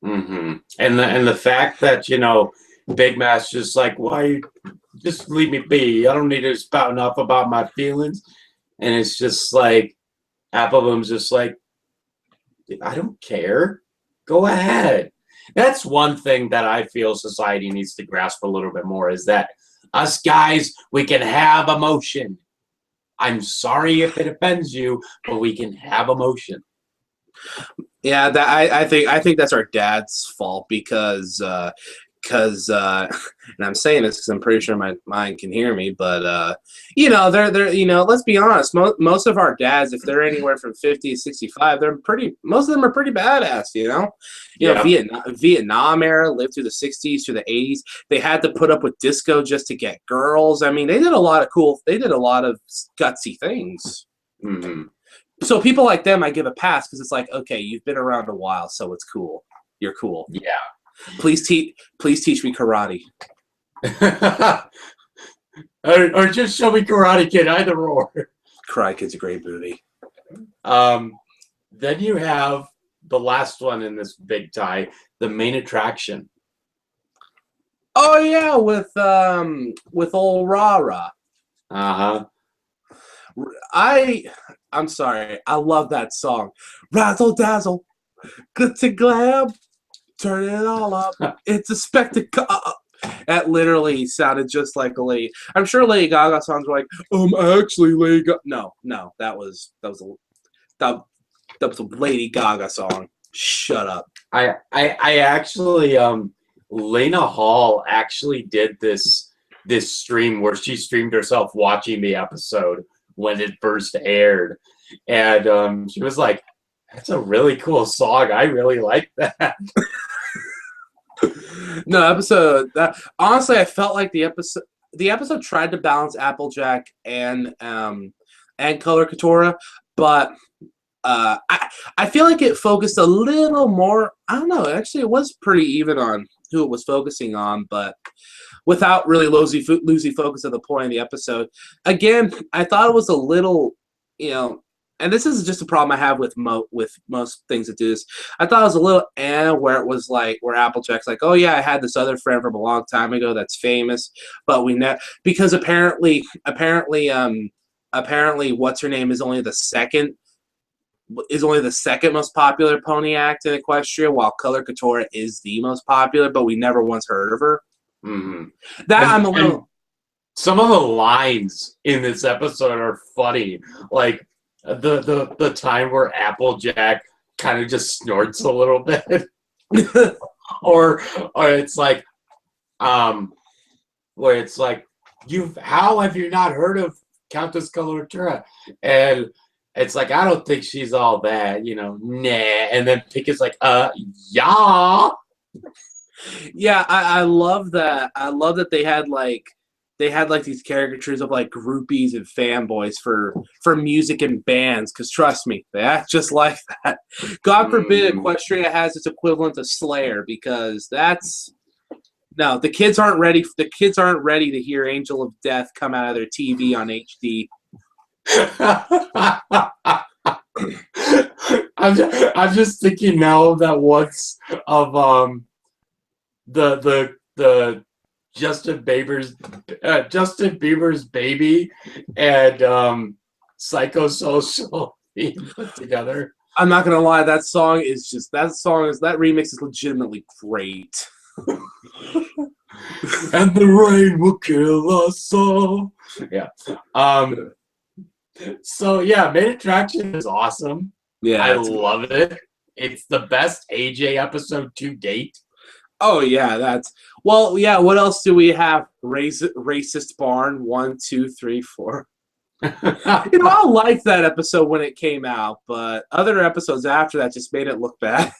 A: Mm-hmm. And the fact that, you know, Big Mac's just like, why, just leave me be. I don't need to spout enough about my feelings. And it's just like, Apple Bloom's just like, I don't care. Go ahead. That's one thing that I feel society needs to grasp a little bit more, is that us guys, we can have emotion. I'm sorry if it offends you, but we can have emotion.
B: Yeah, that I think that's our dad's fault because and I'm saying this because I'm pretty sure my mind can hear me, but you know, they're you know, let's be honest, most of our dads, if they're anywhere from 50 to 65, most of them are pretty badass, you know. You know, Vietnam era, lived through the 60s, through the 80s. They had to put up with disco just to get girls. I mean, they did a lot of gutsy things.
A: Mm-hmm.
B: So people like them, I give a pass because it's like, okay, you've been around a while, so it's cool. You're cool.
A: Yeah.
B: Please teach me karate.
A: or just show me Karate Kid, either or.
B: Cry Kid's a great movie.
A: Then you have the last one in this big tie, the main attraction.
B: Oh yeah, with old Rara.
A: Uh-huh.
B: I'm sorry, I love that song. Razzle dazzle, glitz and glam, turn it all up. It's a spectacle. That literally sounded just like a lady. I'm sure Lady Gaga songs were like, actually, Lady Gaga. No, that was a Lady Gaga song. Shut up.
A: I actually Lena Hall actually did this stream where she streamed herself watching the episode when it first aired, and she was like, "That's a really cool song. I really like that."
B: No, episode that honestly, I felt like the episode tried to balance Applejack and Color Couture, but I feel like it focused a little more. I don't know. Actually, it was pretty even on who it was focusing on, but without really losing focus of the point of the episode. Again, I thought it was a little, and this is just a problem I have with most things that do this. I thought it was a little where it was like where Applejack's like, oh yeah, I had this other friend from a long time ago that's famous, but we met because apparently what's her name is only the second most popular pony act in Equestria, while Color Couture is the most popular, but we never once heard of her.
A: Mm-hmm. Some of the lines in this episode are funny, like the time where Applejack kind of just snorts a little bit, or it's like, where it's like, how have you not heard of Countess Coloratura? And it's like, I don't think she's all that, nah. And then Pickett's like, yeah.
B: Yeah, I love that. I love that they had these caricatures of like groupies and fanboys for music and bands, because trust me, they act just like that. God forbid Equestria has its equivalent of Slayer, because the kids aren't ready. The kids aren't ready to hear Angel of Death come out of their TV on HD.
A: I'm just thinking now of that once of the Justin Bieber's Baby and Psychosocial being put together.
B: I'm not gonna lie, that remix is legitimately great.
A: And the rain will kill us all. Yeah. So yeah, Main Attraction is awesome.
B: Yeah,
A: I love it. It's the best AJ episode to date.
B: Oh yeah, what else do we have? Racist Barn 1, 2, 3, 4. I liked that episode when it came out, but other episodes after that just made it look bad.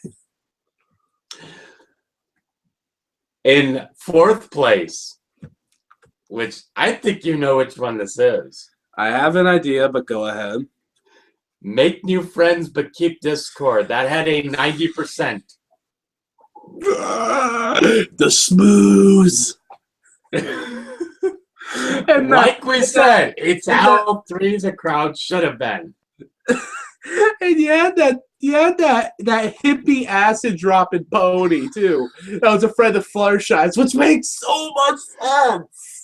A: In fourth place, which I think you know which one this is.
B: I have an idea, but go ahead.
A: Make new friends, but keep Discord. That had a 90%.
B: The smooth.
A: And like we said, it's how three the crowd should have been.
B: And you had that hippie acid dropping pony too. That was a friend of Fluttershy's, which makes so much sense.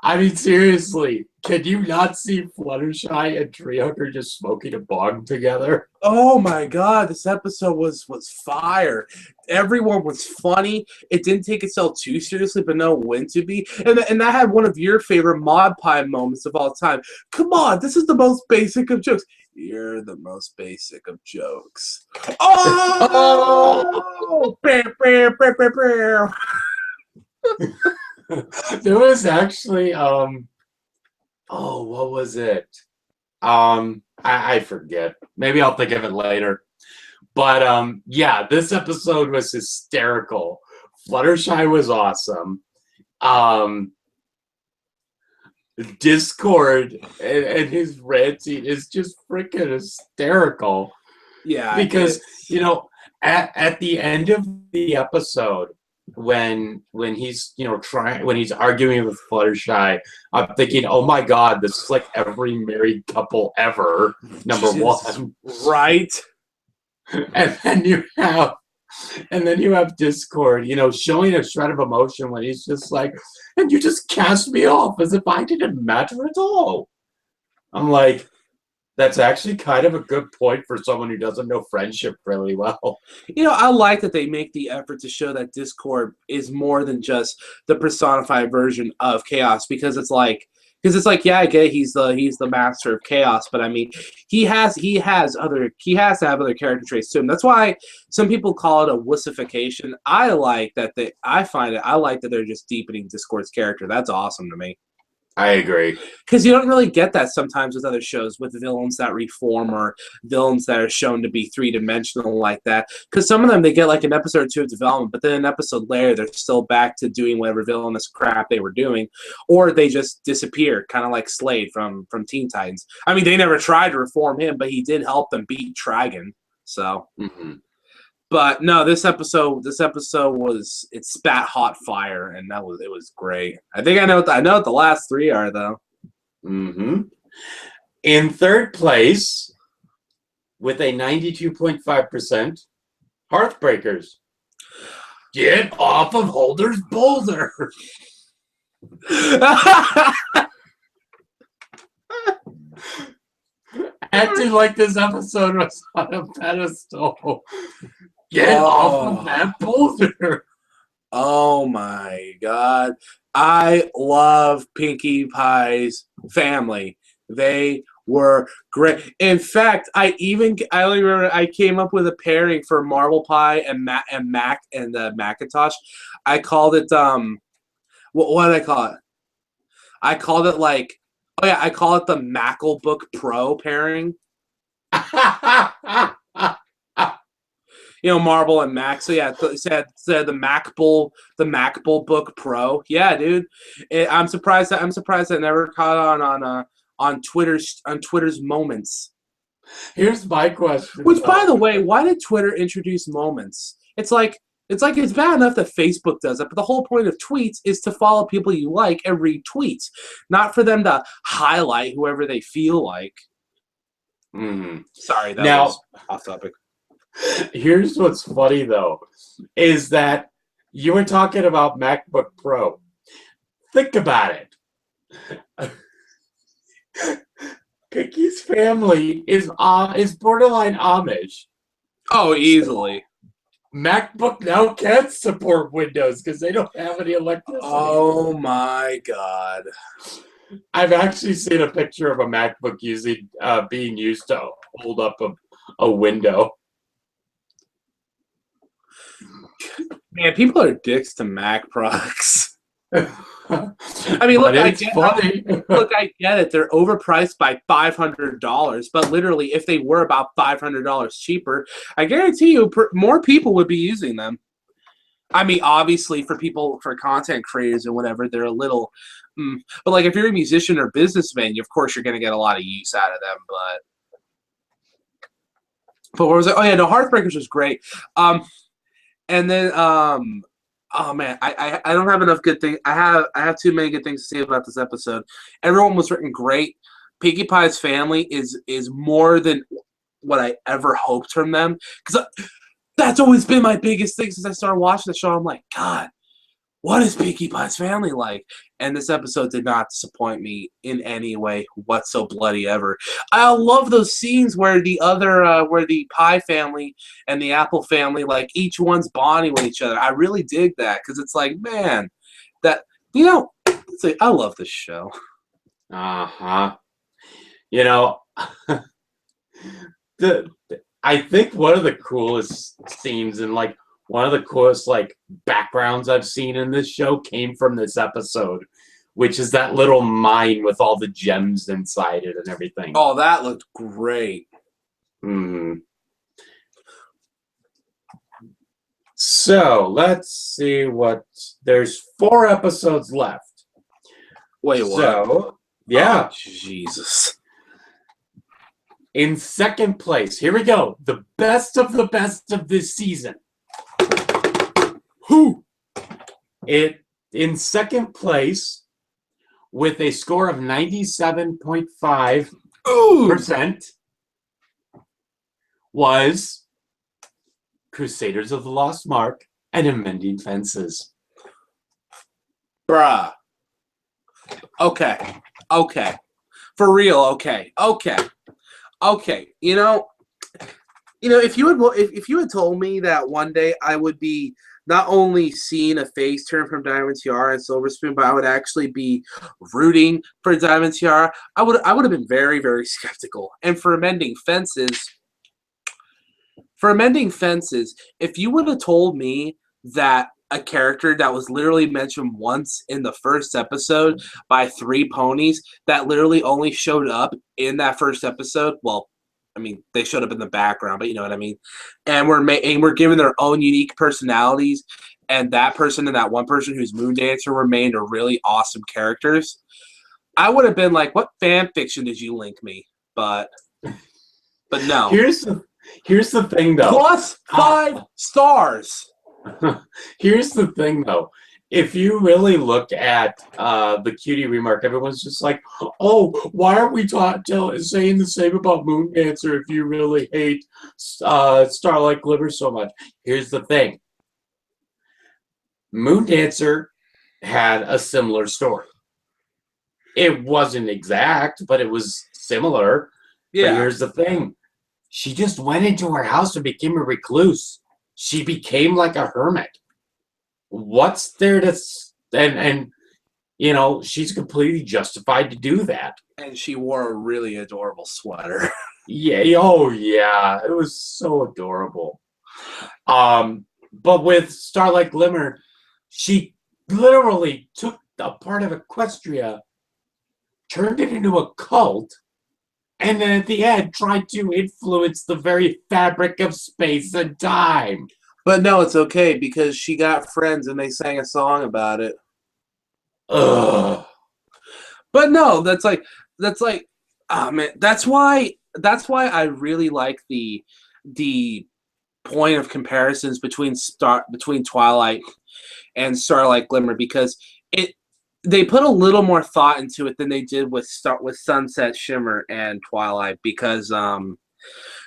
A: I mean, seriously, can you not see Fluttershy and Treehugger just smoking a bong together?
B: Oh my god, this episode was fire. Everyone was funny. It didn't take itself too seriously, but know when to be. And that had one of your favorite Mod Pie moments of all time. Come on, this is the most basic of jokes. You're the most basic of jokes. Oh!
A: There was actually what was it? I forget. Maybe I'll think of it later. But yeah, this episode was hysterical. Fluttershy was awesome. Discord and his ranting is just freaking hysterical.
B: Yeah,
A: because at the end of the episode, when he's when he's arguing with Fluttershy, I'm thinking, oh my god, this is like every married couple ever. Number one,
B: right?
A: And then you have Discord, showing a shred of emotion when he's just like, and you just cast me off as if I didn't matter at all. I'm like, that's actually kind of a good point for someone who doesn't know friendship really well.
B: I like that they make the effort to show that Discord is more than just the personified version of chaos, because it's like, yeah, I get it, he's the master of chaos, but I mean, he has to have other character traits too. And that's why some people call it a wussification. I like that they're just deepening Discord's character. That's awesome to me.
A: I agree.
B: Because you don't really get that sometimes with other shows, with villains that reform or villains that are shown to be three-dimensional like that. Because some of them, they get like an episode or two of development, but then an episode later, they're still back to doing whatever villainous crap they were doing. Or they just disappear, kind of like Slade from Teen Titans. I mean, they never tried to reform him, but he did help them beat Trigon. So...
A: Mm-hmm.
B: But no, this episode it spat hot fire, and it was great. I think I know what the last three are though.
A: Mm-hmm. In third place, with a 92.5%, Hearthbreakers. Get off of Holder's boulder. Acting like this episode was on a pedestal. Get off of that boulder.
B: Oh my god. I love Pinkie Pie's family. They were great. In fact, I only remember I came up with a pairing for Marble Pie and Mac and the Macintosh. I called it what did I call it? I called it I call it the MacBook Pro pairing. Marble and Mac. So yeah, said the MacBook Book Pro. Yeah, dude. I'm surprised that never caught on Twitter's Moments.
A: Here's my question.
B: Which, by the way, why did Twitter introduce Moments? It's bad enough that Facebook does it, but the whole point of tweets is to follow people you like and read tweets, not for them to highlight whoever they feel like. Sorry, that was off topic.
A: Here's what's funny, though, is that you were talking about MacBook Pro. Think about it. Pinkie's family is borderline Amish.
B: Oh, easily.
A: MacBook now can't support Windows because they don't have any electricity.
B: Oh my god.
A: I've actually seen a picture of a MacBook being used to hold up a window.
B: Man, people are dicks to Mac products. I mean, look, I get it. They're overpriced by $500, but literally, if they were about $500 cheaper, I guarantee you more people would be using them. I mean, obviously, for content creators and whatever, they're a little... But, like, if you're a musician or businessman, of course, you're going to get a lot of use out of them, But what was it? Oh, yeah, no, Hearthbreakers was great. And then, oh man, I don't have enough good things. I have too many good things to say about this episode. Everyone was written great. Pinkie Pie's family is more than what I ever hoped from them, because that's always been my biggest thing since I started watching the show. I'm like, God, what is Pinkie Pie's family like? And this episode did not disappoint me in any way whatsoever. I love those scenes where where the Pie family and the Apple family, like, each one's bonding with each other. I really dig that, because it's like, man, that, I love this show.
A: Uh-huh. I think one of the coolest scenes and, like, one of the coolest, like, backgrounds I've seen in this show came from this episode, which is that little mine with all the gems inside it and everything.
B: Oh, that looked great.
A: So, let's see there's 4 episodes left.
B: Wait, what?
A: So, yeah.
B: Oh, Jesus.
A: In second place, here we go. The best of this season.
B: Who?
A: It in second place with a score of 97.5% was Crusaders of the Lost Mark and Mending Fences.
B: Bruh. Okay. For real, okay. If you had told me that one day I would be not only seeing a face turn from Diamond Tiara and Silver Spoon, but I would actually be rooting for Diamond Tiara, I would have been very, very skeptical. And for Mending Fences, if you would have told me that a character that was literally mentioned once in the first episode by 3 ponies that literally only showed up in that first episode, well, I mean, they showed up in the background, but you know what I mean. And we're given their own unique personalities, and that person and that one person who's Moon Dancer were made into really awesome characters. I would have been like, "What fan fiction did you link me?" But no.
A: Here's the thing, though.
B: Plus 5 stars.
A: Here's the thing, though. If you really look at the cutie remark, everyone's just like, "Oh, why aren't we saying the same about Moon Dancer if you really hate Starlight Glimmer so much?" Here's the thing. Moon Dancer had a similar story. It wasn't exact, but it was similar.
B: Yeah.
A: But here's the thing. She just went into her house and became a recluse. She became like a hermit. What's there to... And you know, she's completely justified to do that.
B: And she wore a really adorable sweater.
A: Yeah. Oh, yeah. It was so adorable. But with Starlight Glimmer, she literally took a part of Equestria, turned it into a cult, and then at the end tried to influence the very fabric of space and time.
B: But no, it's okay because she got friends and they sang a song about it.
A: Ugh.
B: But no, that's like, oh man, that's why I really like the point of comparisons between Twilight and Starlight Glimmer, because they put a little more thought into it than they did with Sunset Shimmer and Twilight, because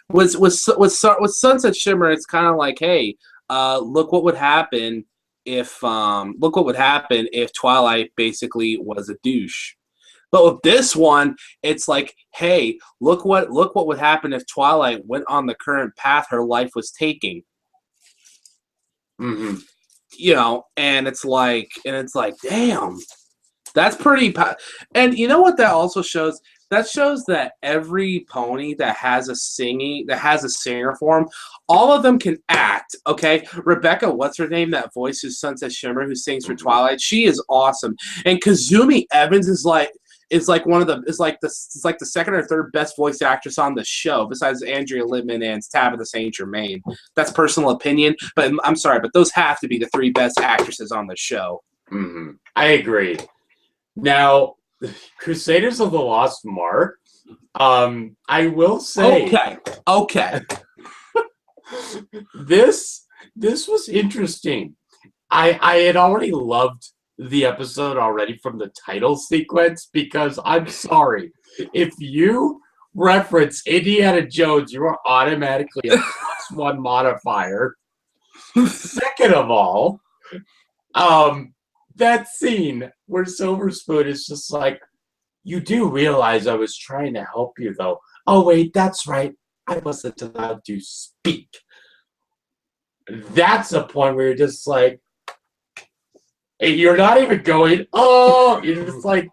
B: with Sunset Shimmer, it's kind of like, hey, look what would happen if Twilight basically was a douche. But with this one, it's like, hey, look what would happen if Twilight went on the current path her life was taking.
A: Mm-hmm.
B: You know, and it's like, damn, that's pretty. And you know what that also shows? That shows that every pony that has a singer form, all of them can act. Okay, Rebecca, what's her name? That voices Sunset Shimmer, who sings for Twilight. She is awesome. And Kazumi Evans is like the second or third best voice actress on the show, besides Andrea Libman and Tabitha St. Germain. That's personal opinion, but I'm sorry, but those have to be the 3 best actresses on the show.
A: Mm-hmm. I agree. Now, Crusaders of the Lost Mark, I will say...
B: Okay.
A: This was interesting. I had already loved the episode already from the title sequence, because I'm sorry, if you reference Indiana Jones, you are automatically a +1 modifier. Second of all, that scene where Silver Spoon is just like, "You do realize I was trying to help you, though." "Oh, wait, that's right. I wasn't allowed to speak." That's a point where you're just like, you're not even going, "Oh," you're just like,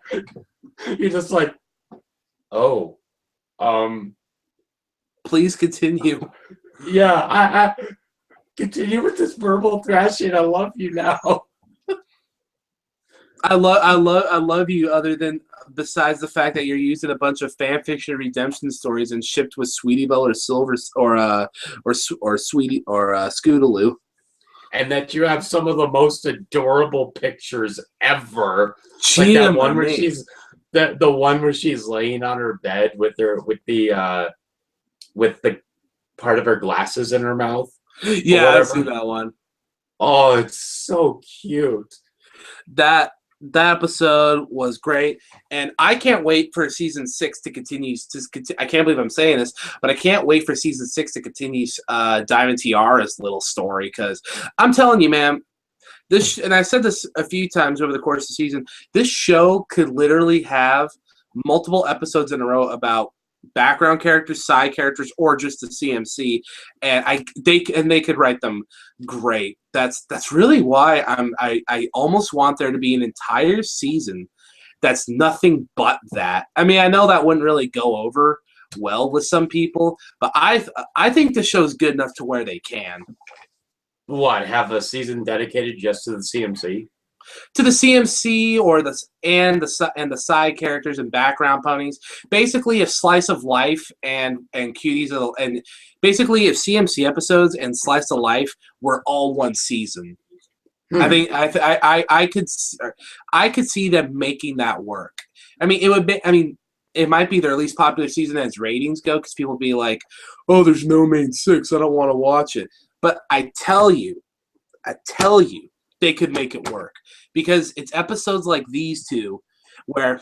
A: "Oh,
B: please continue."
A: Yeah, I continue with this verbal thrashing. I love you now.
B: I love you. Other than besides the fact that you're using a bunch of fan fiction redemption stories and shipped with Sweetie Belle or Silver or Sweetie or Scootaloo.
A: And that you have some of the most adorable pictures ever.
B: Like
A: that one where she's the one where she's laying on her bed with the part of her glasses in her mouth.
B: Yeah, I've seen that one.
A: Oh, it's so cute.
B: That episode was great, and I can't wait for season 6 to continue. I can't believe I'm saying this, but I can't wait for season 6 to continue Diamond Tiara's little story, because I'm telling you, man, this, and I said this a few times over the course of the season, this show could literally have multiple episodes in a row about background characters, side characters, or just the CMC, and they could write them great. That's really why I almost want there to be an entire season that's nothing but that. I mean, I know that wouldn't really go over well with some people, but I think the show's good enough to where they can.
A: What, have a season dedicated just to the CMC?
B: To the CMC or the side characters and background ponies, basically a slice of life and cuties, and basically if CMC episodes and slice of life were all one season. I think I could see them making that work. I mean, it would be. I mean, it might be their least popular season as ratings go, because people be like, "Oh, there's no main 6. I don't want to watch it." But I tell you, they could make it work, because it's episodes like these two where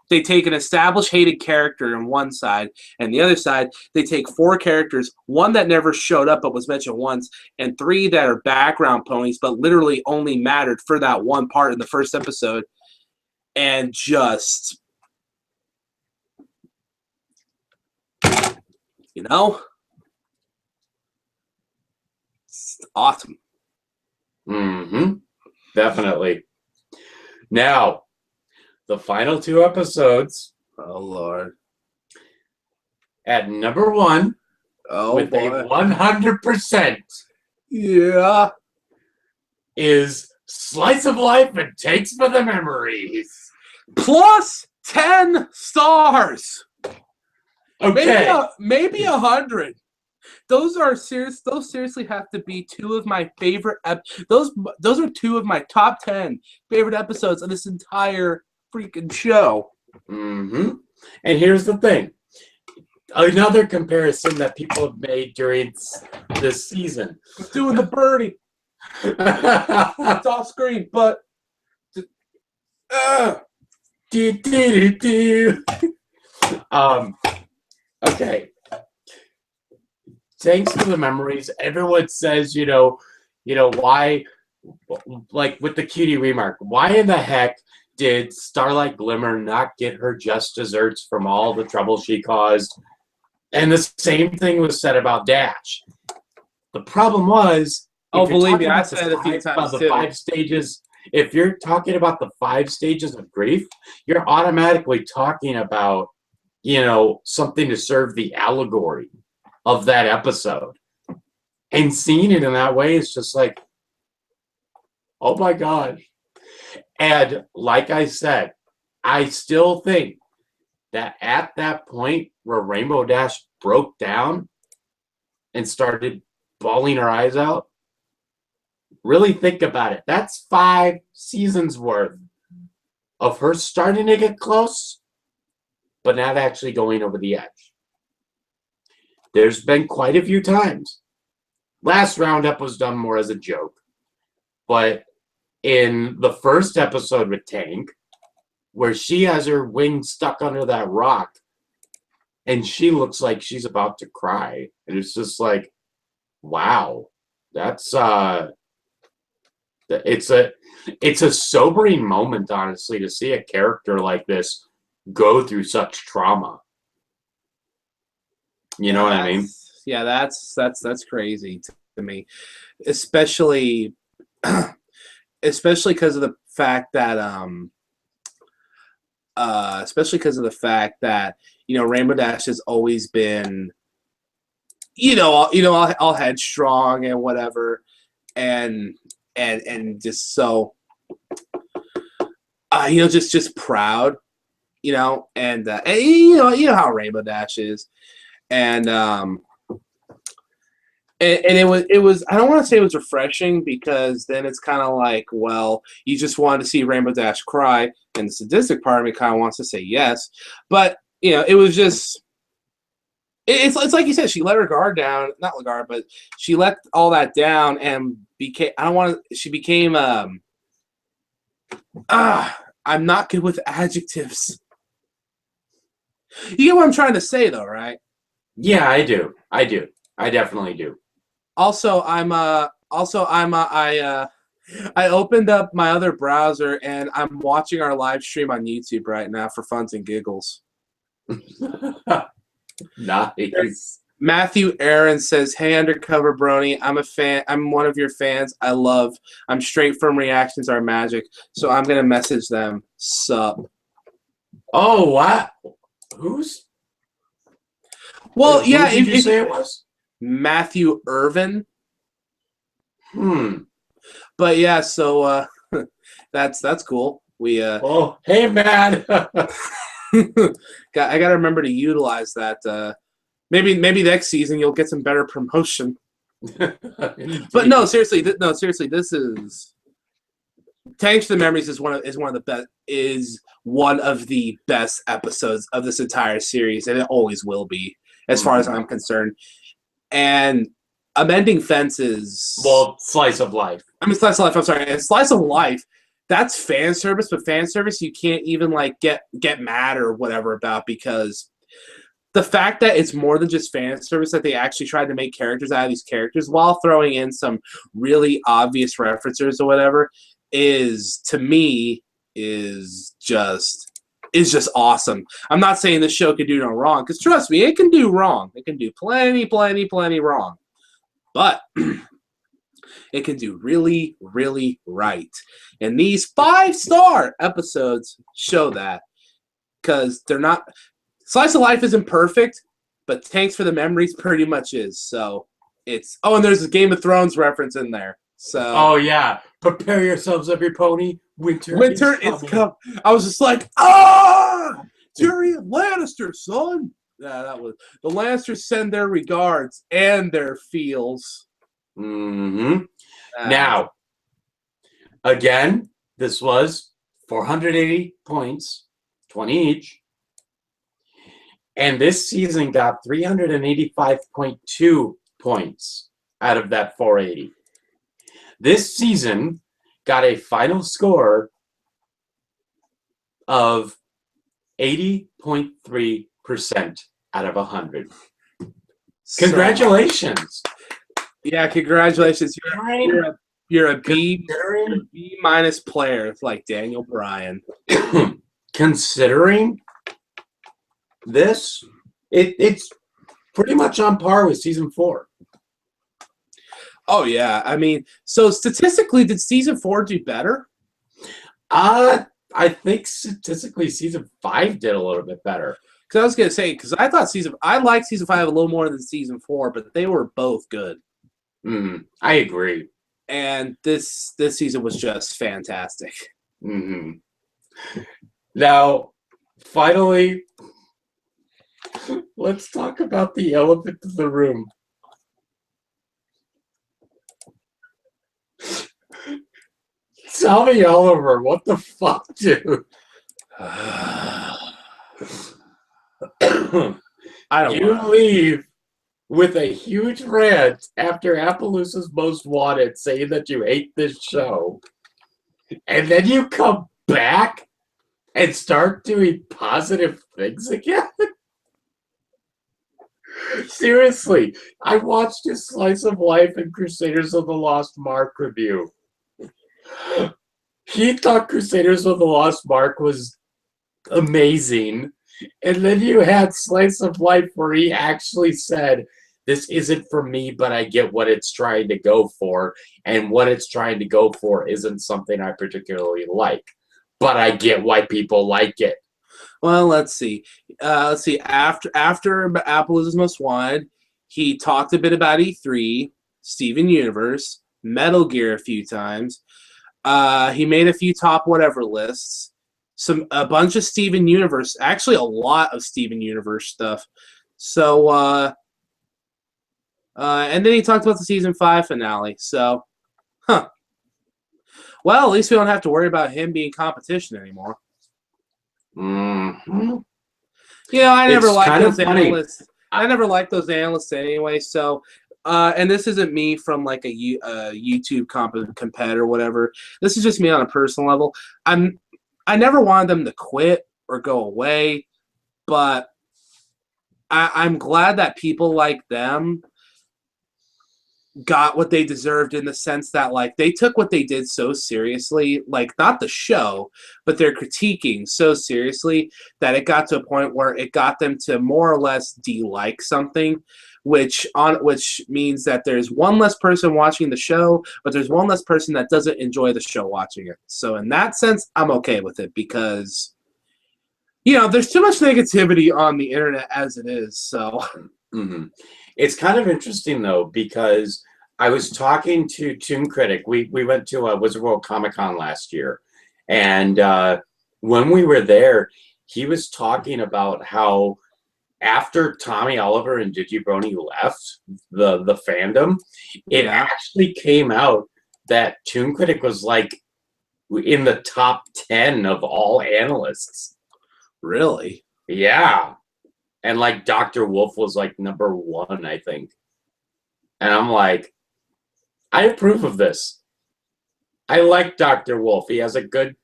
B: they take an established hated character on one side, and the other side they take 4 characters, one that never showed up but was mentioned once, and 3 that are background ponies but literally only mattered for that one part in the first episode, and just, it's awesome.
A: Mm-hmm. Definitely. Now, the final 2 episodes.
B: Oh, Lord.
A: At number 1,
B: with
A: a 100%.
B: Yeah.
A: Is Slice of Life and Takes for the Memories.
B: Plus 10 stars.
A: Okay.
B: Maybe 100. Those are serious. Those seriously have to be 2 of my favorite. Those are 2 of my top 10 favorite episodes of this entire freaking show.
A: Mm-hmm. And here's the thing. Another comparison that people have made during this season.
B: Doing the birdie. It's off screen, but.
A: Okay. Thanks to the memories, everyone says, why, like with the cutie remark, why in the heck did Starlight Glimmer not get her just desserts from all the trouble she caused? And the same thing was said about Dash. The problem was,
B: believe me, I said it a few times too.
A: 5 stages. If you're talking about the 5 stages of grief, you're automatically talking about, something to serve the allegory of that episode. And seeing it in that way is just like, oh my God. And like I said, I still think that at that point where Rainbow Dash broke down and started bawling her eyes out, really think about it. That's 5 seasons worth of her starting to get close, but not actually going over the edge. There's been quite a few times. Last roundup was done more as a joke. But in the first episode with Tank, where she has her wing stuck under that rock, and she looks like she's about to cry. And it's just like, wow. That's it's a sobering moment, honestly, to see a character like this go through such trauma. You know what I mean?
B: Yeah, that's crazy to me, especially because of the fact that Rainbow Dash has always been all headstrong and whatever, and just so just proud, and how Rainbow Dash is. And it was I don't want to say it was refreshing, because then it's kind of like, well, you just wanted to see Rainbow Dash cry, and the sadistic part of me kind of wants to say yes, but it was just it's like you said, she let her guard down, not her guard, but she let all that down and became I'm not good with adjectives. You get what I'm trying to say, though, right?
A: Yeah, I do. I definitely do.
B: I opened up my other browser and I'm watching our live stream on YouTube right now for funs and giggles.
A: Nice.
B: Matthew Aaron says, "Hey, Undercover Brony, I'm a fan. I'm one of your fans. I'm straight from reactions are magic. So I'm gonna message them. Sup."
A: Oh, what? Who's?
B: Well,
A: Who
B: yeah.
A: did you say it was?
B: Matthew Irvin.
A: Hmm.
B: But yeah, so that's cool. We
A: Oh, hey, man.
B: I gotta remember to utilize that. Maybe next season you'll get some better promotion. But no, seriously, this is Thanks for the Memories is one of the best episodes of this entire series, and it always will be, as far as I'm concerned. And Mending Fences.
A: Well, Slice of Life.
B: I mean, Slice of Life. I'm sorry, and Slice of Life. That's fan service, but fan service you can't even like get mad or whatever about, because the fact that it's more than just fan service, that they actually tried to make characters out of these characters while throwing in some really obvious references or whatever to me is just awesome. I'm not saying this show can do no wrong, because trust me, it can do wrong. It can do plenty wrong. But it can do really, really right. And these 5-star episodes show that, because they're not. Slice of Life isn't perfect, but Thanks for the Memories pretty much is. So it's and there's a Game of Thrones reference in there. So
A: yeah, prepare yourselves, every pony. Winter
B: is coming. I was just like, Tyrion Lannister, son. Yeah, that was the Lannisters send their regards and their feels.
A: Mm-hmm. Now, again, this was 480 points, 20 each. And this season got 385.2 points out of that 480. This season got a final score of 80.3% out of 100. Congratulations.
B: Yeah, congratulations. You're a B minus player, like Daniel Bryan.
A: Considering this, it's pretty much on par with season 4.
B: Oh yeah, I mean, so statistically, did season 4 do better?
A: I think statistically season 5 did a little bit better.
B: Because I was gonna say, because I liked season 5 a little more than season 4, but they were both good.
A: I agree.
B: And this season was just fantastic.
A: Now, finally, let's talk about the elephant in the room. Tell me, Oliver, what the fuck, dude? You leave with a huge rant after Appaloosa's Most Wanted saying that you hate this show, and then you come back and start doing positive things again? Seriously, I watched his Slice of Life and Crusaders of the Lost Mark review. He thought Crusaders of the Lost Mark was amazing. And then you had Slice of Life where he actually said, this isn't for me, but I get what it's trying to go for. And what it's trying to go for isn't something I particularly like. But I get why people like it.
B: Well, let's see. After Appaloosa's Most Wanted, he talked a bit about E3, Steven Universe, Metal Gear a few times. He made a few top whatever lists. A bunch of Steven Universe, actually a lot of Steven Universe stuff. So, and then he talked about the season 5 finale. So, well, at least we don't have to worry about him being competition anymore.
A: Mm-hmm.
B: You know, I never liked those analysts. I never liked those analysts anyway. So, and this isn't me from like a YouTube competitor or whatever. This is just me on a personal level. I never wanted them to quit or go away, but I'm glad that people like them got what they deserved, in the sense that like they took what they did so seriously, like not the show, but their critiquing so seriously that it got to a point where it got them to more or less de-like something, which means that there's one less person watching the show, but there's one less person that doesn't enjoy the show watching it. So in that sense, I'm okay with it, because there's too much negativity on the internet as it is. So
A: Mm-hmm. It's kind of interesting, though, because I was talking to Toon Critic. We went to Wizard World Comic-Con last year, and when we were there, he was talking about how after Tommy Oliver and DigiBrony left the fandom, it actually came out that Toon Critic was like in the top 10 of all analysts.
B: Really?
A: Yeah. And like Dr. Wolf was like number 1, I think. And I'm like, I approve of this. I like Dr. Wolf. He has a good,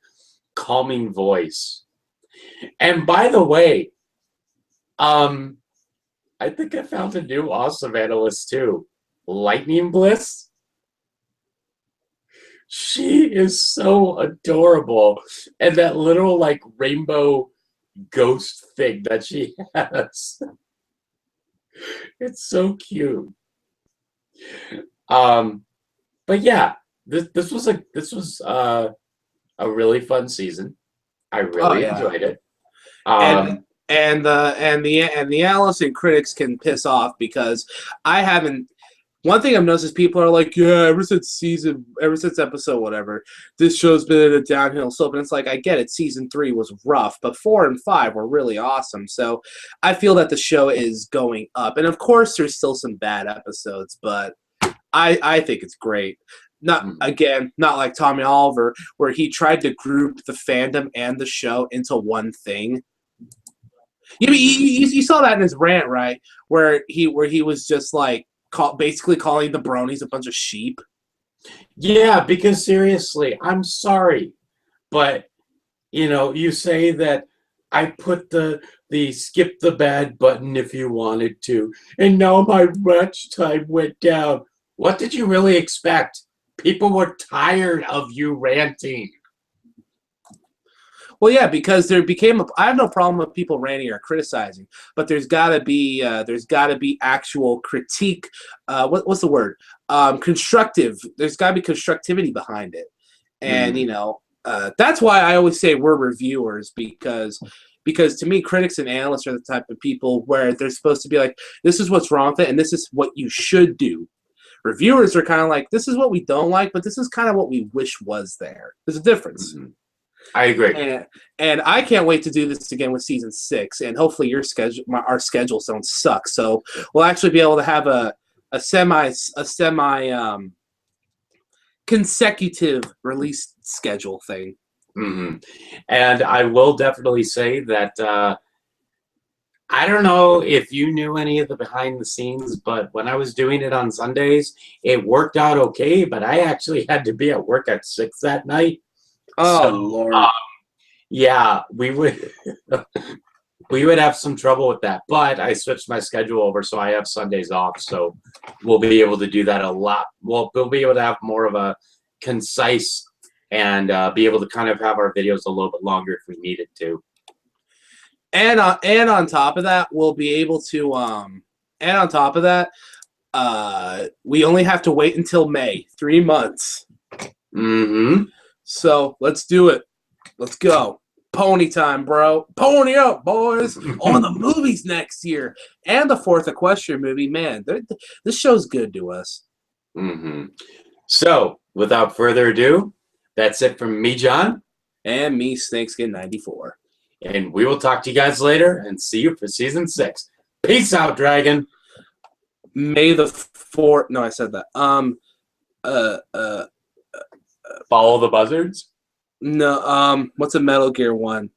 A: calming voice. And by the way, I think I found a new awesome analyst too. Lightning Bliss. She is so adorable. And that little like rainbow ghost thing that she has. It's so cute. But yeah, this was a really fun season. I really enjoyed it.
B: And the analysts and critics can piss off, because I haven't. One thing I've noticed is people are like, yeah, ever since episode whatever, this show's been in a downhill slope. And it's like, I get it, season 3 was rough, but 4 and 5 were really awesome. So I feel that the show is going up. And of course, there's still some bad episodes, but I think it's great. Not like Tommy Oliver, where he tried to group the fandom and the show into one thing. You saw that in his rant, right? Where he was just like, basically calling the bronies a bunch of sheep.
A: Yeah, because seriously, I'm sorry, but you say that I put the skip the bad button if you wanted to, and now my watch time went down. What did you really expect? People were tired of you ranting.
B: Well, yeah, because I have no problem with people ranting or criticizing, but there's got to be actual critique. What's the word? Constructive. There's got to be constructivity behind it, and that's why I always say we're reviewers, because to me, critics and analysts are the type of people where they're supposed to be like, this is what's wrong with it, and this is what you should do. Reviewers are kind of like, this is what we don't like, but this is kind of what we wish was there. There's a difference.
A: Mm-hmm. I agree.
B: And I can't wait to do this again with season 6, and hopefully our schedules don't suck. So we'll actually be able to have a semi consecutive release schedule thing.
A: Mm-hmm. And I will definitely say that I don't know if you knew any of the behind the scenes, but when I was doing it on Sundays, it worked out okay, but I actually had to be at work at 6 that night.
B: Oh, Lord.
A: Yeah, we would have some trouble with that, but I switched my schedule over, so I have Sundays off, so we'll be able to do that a lot. We'll be able to have more of a concise and be able to kind of have our videos a little bit longer if we needed to.
B: And on top of that, we'll be able to we only have to wait until May, 3 months.
A: Mm-hmm.
B: So let's do it. Let's go. Pony time, bro. Pony up, boys. On the movies next year. And the 4th Equestrian movie. Man, this show's good to us.
A: Mm-hmm. So, without further ado, that's it from me, John.
B: And me, Snakeskin94.
A: And we will talk to you guys later and see you for season 6. Peace out, Dragon.
B: May the 4th. No, I said that.
A: Follow the buzzards?
B: No, what's a Metal Gear one?